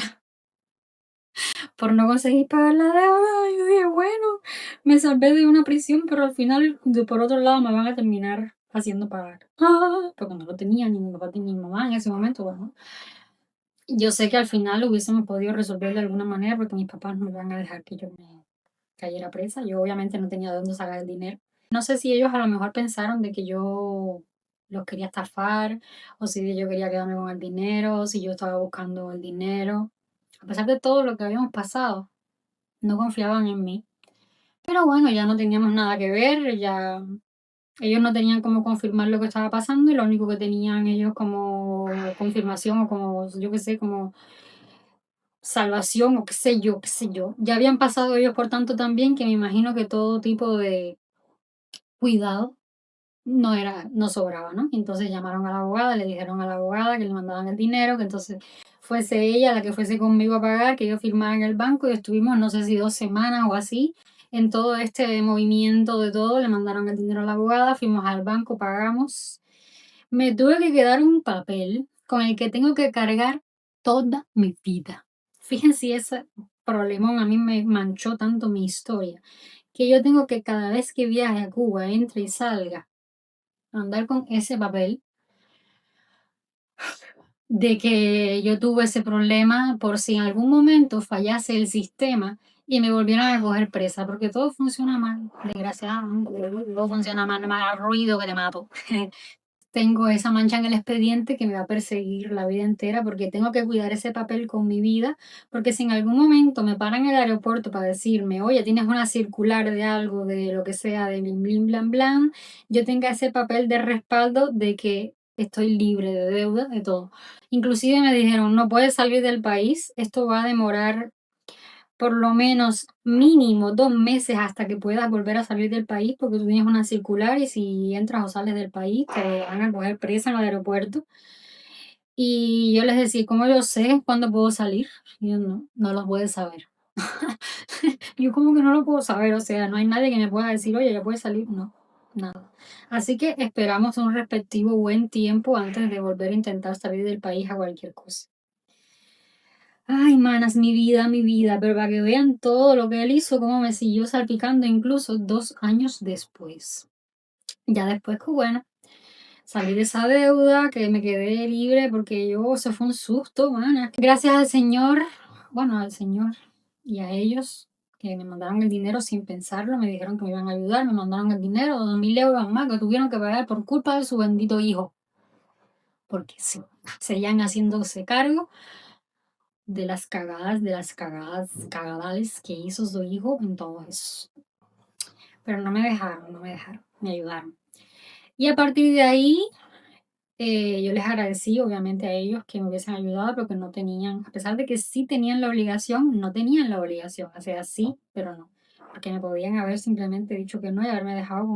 por no conseguir pagar la deuda. Yo dije, bueno, me salvé de una prisión, pero al final, por otro lado, me van a terminar haciendo pagar. Porque no lo tenía ni mi papá ni mi mamá en ese momento. Bueno, yo sé que al final hubiésemos podido resolver de alguna manera porque mis papás no van a dejar que yo me cayera presa. Yo obviamente no tenía de dónde sacar el dinero. No sé si ellos a lo mejor pensaron de que yo los quería estafar, o si yo quería quedarme con el dinero, o si yo estaba buscando el dinero. A pesar de todo lo que habíamos pasado, no confiaban en mí. Pero bueno, ya no teníamos nada que ver, ya ellos no tenían cómo confirmar lo que estaba pasando y lo único que tenían ellos como confirmación o como, yo qué sé, como salvación o qué sé yo, qué sé yo. Ya habían pasado ellos por tanto también que me imagino que todo tipo de cuidado no sobraba, ¿no? Entonces llamaron a la abogada, le dijeron a la abogada que le mandaban el dinero, que entonces fuese ella la que fuese conmigo a pagar, que yo firmara en el banco y estuvimos no sé si 2 semanas o así en todo este movimiento de todo, le mandaron el dinero a la abogada, fuimos al banco, pagamos. Me tuve que quedar un papel con el que tengo que cargar toda mi vida. Fíjense ese problemón a mí me manchó tanto mi historia, que yo tengo que cada vez que viaje a Cuba, entre y salga, andar con ese papel de que yo tuve ese problema por si en algún momento fallase el sistema y me volvieran a coger presa, porque todo funciona mal, desgraciadamente, todo funciona mal, más ruido que te mato. tengo esa mancha en el expediente que me va a perseguir la vida entera porque tengo que cuidar ese papel con mi vida, porque si en algún momento me paran en el aeropuerto para decirme, oye, tienes una circular de algo, de lo que sea, de blim, blim, blan, blan, yo tenga ese papel de respaldo de que estoy libre de deuda, de todo. Inclusive me dijeron, no puedes salir del país, esto va a demorar por lo menos mínimo 2 meses hasta que puedas volver a salir del país porque tú tienes una circular y si entras o sales del país te van a coger presa en el aeropuerto. Y yo les decía, ¿cómo yo sé cuándo puedo salir? Y yo no lo puedes saber. Yo como que no lo puedo saber, o sea, no hay nadie que me pueda decir, oye, ya puedes salir. No, nada. Así que esperamos un respectivo buen tiempo antes de volver a intentar salir del país a cualquier cosa. Ay, manas, mi vida, pero para que vean todo lo que él hizo, cómo me siguió salpicando incluso 2 años después. Ya después que, bueno, salí de esa deuda, que me quedé libre porque yo, eso fue un susto, manas. Gracias al Señor, bueno, al Señor y a ellos que me mandaron el dinero sin pensarlo, me dijeron que me iban a ayudar, me mandaron el dinero, 2.000 euros más que tuvieron que pagar por culpa de su bendito hijo. Porque sí, seguían haciéndose cargo de las cagadas, cagadales que hizo su hijo en todo eso. Pero no me dejaron, me ayudaron. Y a partir de ahí, yo les agradecí obviamente a ellos que me hubiesen ayudado, pero que no tenían, a pesar de que sí tenían la obligación, no tenían la obligación, o sea, sí, pero no, porque me podían haber simplemente dicho que no y haberme dejado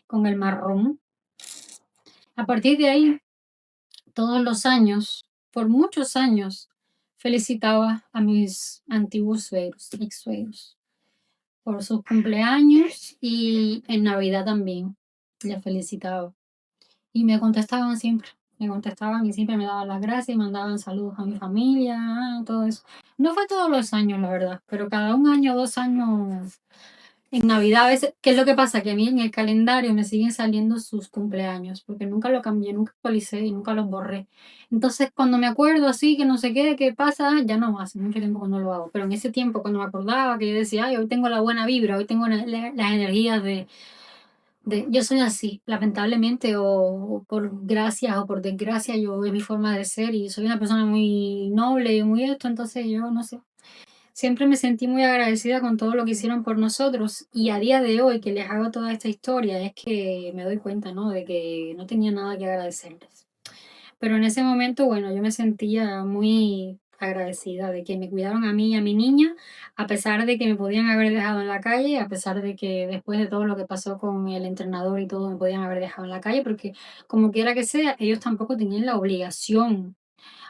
con el marrón. A partir de ahí, todos los años, por muchos años, felicitaba a mis antiguos suegros, ex suegros, por sus cumpleaños y en Navidad también. Les felicitaba. Y me contestaban y siempre me daban las gracias y mandaban saludos a mi familia, todo eso. No fue todos los años, la verdad, pero cada 1 año, 2 años en Navidad, a veces, ¿qué es lo que pasa? Que a mí en el calendario me siguen saliendo sus cumpleaños, porque nunca lo cambié, nunca actualicé y nunca los borré. Entonces, cuando me acuerdo así, que no sé qué pasa, ya no, hace mucho tiempo que no lo hago. Pero en ese tiempo, cuando me acordaba, que yo decía, ay, hoy tengo la buena vibra, hoy tengo las energías yo soy así, lamentablemente, o por gracia o por desgracia, yo es mi forma de ser y soy una persona muy noble y muy esto, entonces yo no sé. Siempre me sentí muy agradecida con todo lo que hicieron por nosotros y a día de hoy que les hago toda esta historia es que me doy cuenta, ¿no? De que no tenía nada que agradecerles. Pero en ese momento, bueno, yo me sentía muy agradecida de que me cuidaron a mí y a mi niña, a pesar de que me podían haber dejado en la calle, a pesar de que después de todo lo que pasó con el entrenador y todo, me podían haber dejado en la calle, porque como quiera que sea, ellos tampoco tenían la obligación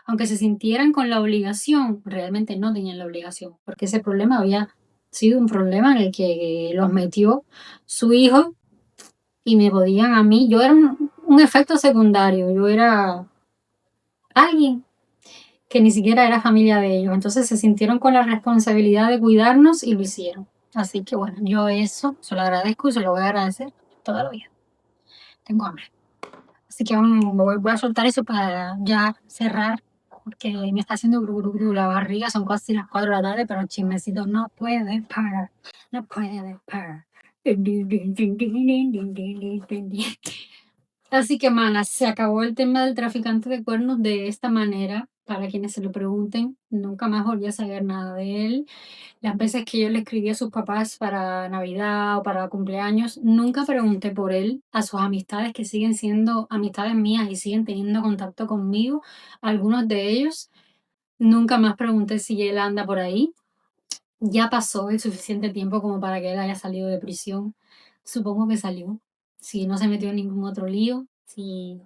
aunque se sintieran con la obligación, realmente no tenían la obligación, porque ese problema había sido un problema en el que los metió su hijo y me podían a mí, yo era un efecto secundario, yo era alguien que ni siquiera era familia de ellos, entonces se sintieron con la responsabilidad de cuidarnos y lo hicieron. Así que bueno, yo eso se lo agradezco y se lo voy a agradecer toda la vida. Tengo hambre. Así que voy a soltar eso para ya cerrar, porque me está haciendo gru, gru, gru la barriga, son casi las 4 de la tarde, pero el chismecito no puede parar, no puede parar. Así que, manas, se acabó el tema del traficante de cuernos de esta manera. Para quienes se lo pregunten, nunca más volví a saber nada de él. Las veces que yo le escribí a sus papás para Navidad o para cumpleaños, nunca pregunté por él, a sus amistades que siguen siendo amistades mías y siguen teniendo contacto conmigo, algunos de ellos, nunca más pregunté si él anda por ahí. Ya pasó el suficiente tiempo como para que él haya salido de prisión. Supongo que salió. Si no se metió en ningún otro lío, si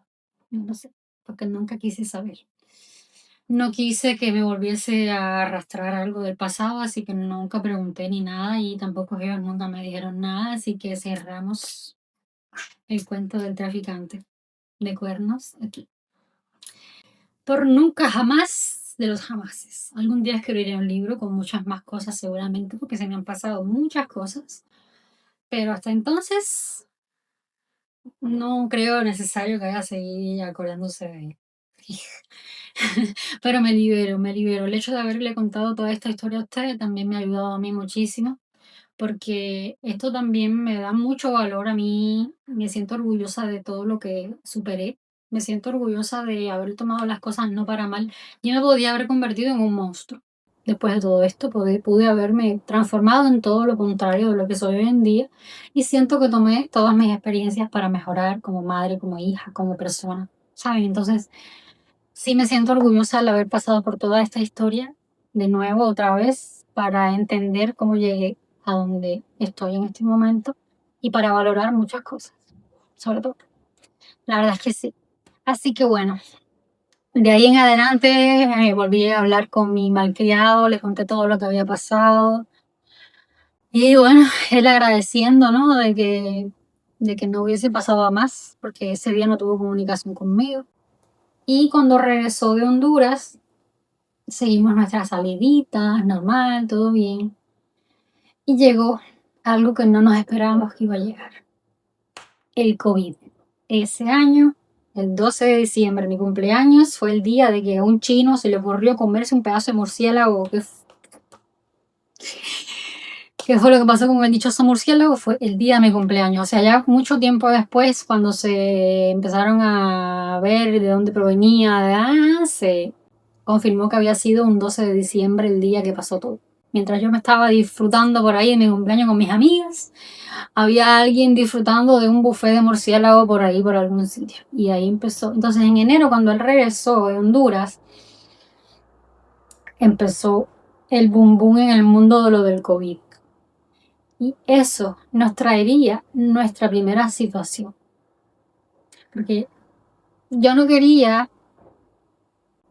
no sé, porque nunca quise saber. No quise que me volviese a arrastrar algo del pasado, así que nunca pregunté ni nada y tampoco ellos nunca me dijeron nada, así que cerramos el cuento del traficante de cuernos aquí. Por nunca jamás de los jamases. Algún día escribiré un libro con muchas más cosas seguramente, porque se me han pasado muchas cosas, pero hasta entonces no creo necesario que haya seguir acordándose de él. Pero me libero, me libero. El hecho de haberle contado toda esta historia a ustedes también me ha ayudado a mí muchísimo, porque esto también me da mucho valor a mí, me siento orgullosa de todo lo que superé, me siento orgullosa de haber tomado las cosas no para mal. Yo me podía haber convertido en un monstruo. Después de todo esto, pude haberme transformado en todo lo contrario de lo que soy hoy en día y siento que tomé todas mis experiencias para mejorar como madre, como hija, como persona, ¿saben? Entonces, sí me siento orgullosa de haber pasado por toda esta historia de nuevo, otra vez, para entender cómo llegué a donde estoy en este momento y para valorar muchas cosas, sobre todo. La verdad es que sí. Así que bueno, de ahí en adelante volví a hablar con mi malcriado, le conté todo lo que había pasado y bueno, él agradeciendo, ¿no? De que no hubiese pasado a más, porque ese día no tuvo comunicación conmigo. Y cuando regresó de Honduras, seguimos nuestras saliditas, normal, todo bien. Y llegó algo que no nos esperábamos que iba a llegar, el COVID. Ese año, el 12 de diciembre, mi cumpleaños, fue el día de que a un chino se le ocurrió comerse un pedazo de murciélago. ¿Qué fue lo que pasó con el dichoso murciélago? Fue el día de mi cumpleaños. O sea, ya mucho tiempo después, cuando se empezaron a ver de dónde provenía, se confirmó que había sido un 12 de diciembre el día que pasó todo. Mientras yo me estaba disfrutando por ahí de mi cumpleaños con mis amigas, había alguien disfrutando de un buffet de murciélago por ahí, por algún sitio. Y ahí empezó. Entonces, en enero, cuando él regresó de Honduras, empezó el boom boom en el mundo de lo del COVID. Y eso nos traería nuestra primera situación. Porque yo no quería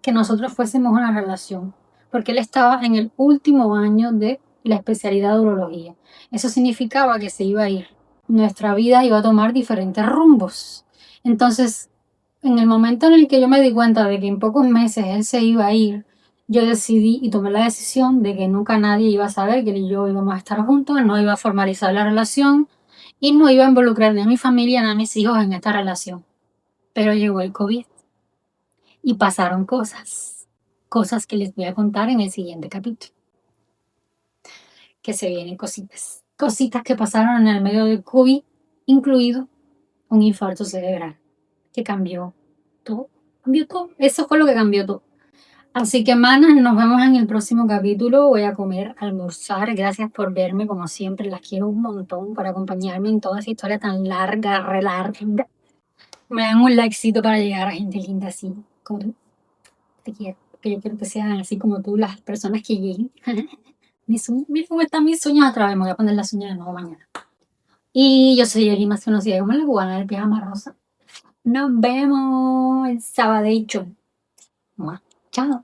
que nosotros fuésemos una relación, porque él estaba en el último año de la especialidad de urología. Eso significaba que se iba a ir. Nuestra vida iba a tomar diferentes rumbos. Entonces, en el momento en el que yo me di cuenta de que en pocos meses él se iba a ir, yo decidí y tomé la decisión de que nunca nadie iba a saber que él y yo íbamos a estar juntos, no iba a formalizar la relación y no iba a involucrar ni a mi familia ni a mis hijos en esta relación. Pero llegó el COVID y pasaron cosas que les voy a contar en el siguiente capítulo, que se vienen cositas que pasaron en el medio del COVID, incluido un infarto cerebral, que cambió todo, eso fue lo que cambió todo. Así que, manas, nos vemos en el próximo capítulo. Voy a comer, almorzar. Gracias por verme, como siempre. Las quiero un montón por acompañarme en toda esa historia tan larga, re larga. Me dan un likecito para llegar a gente linda así, como tú. Te quiero, porque yo quiero que sean así como tú las personas que lleguen. Mira cómo están mis uñas otra vez. Me voy a poner las uñas de nuevo mañana. Y yo soy Eli, más conocida como la cubana del pijama rosa. Nos vemos el sábado. Chao.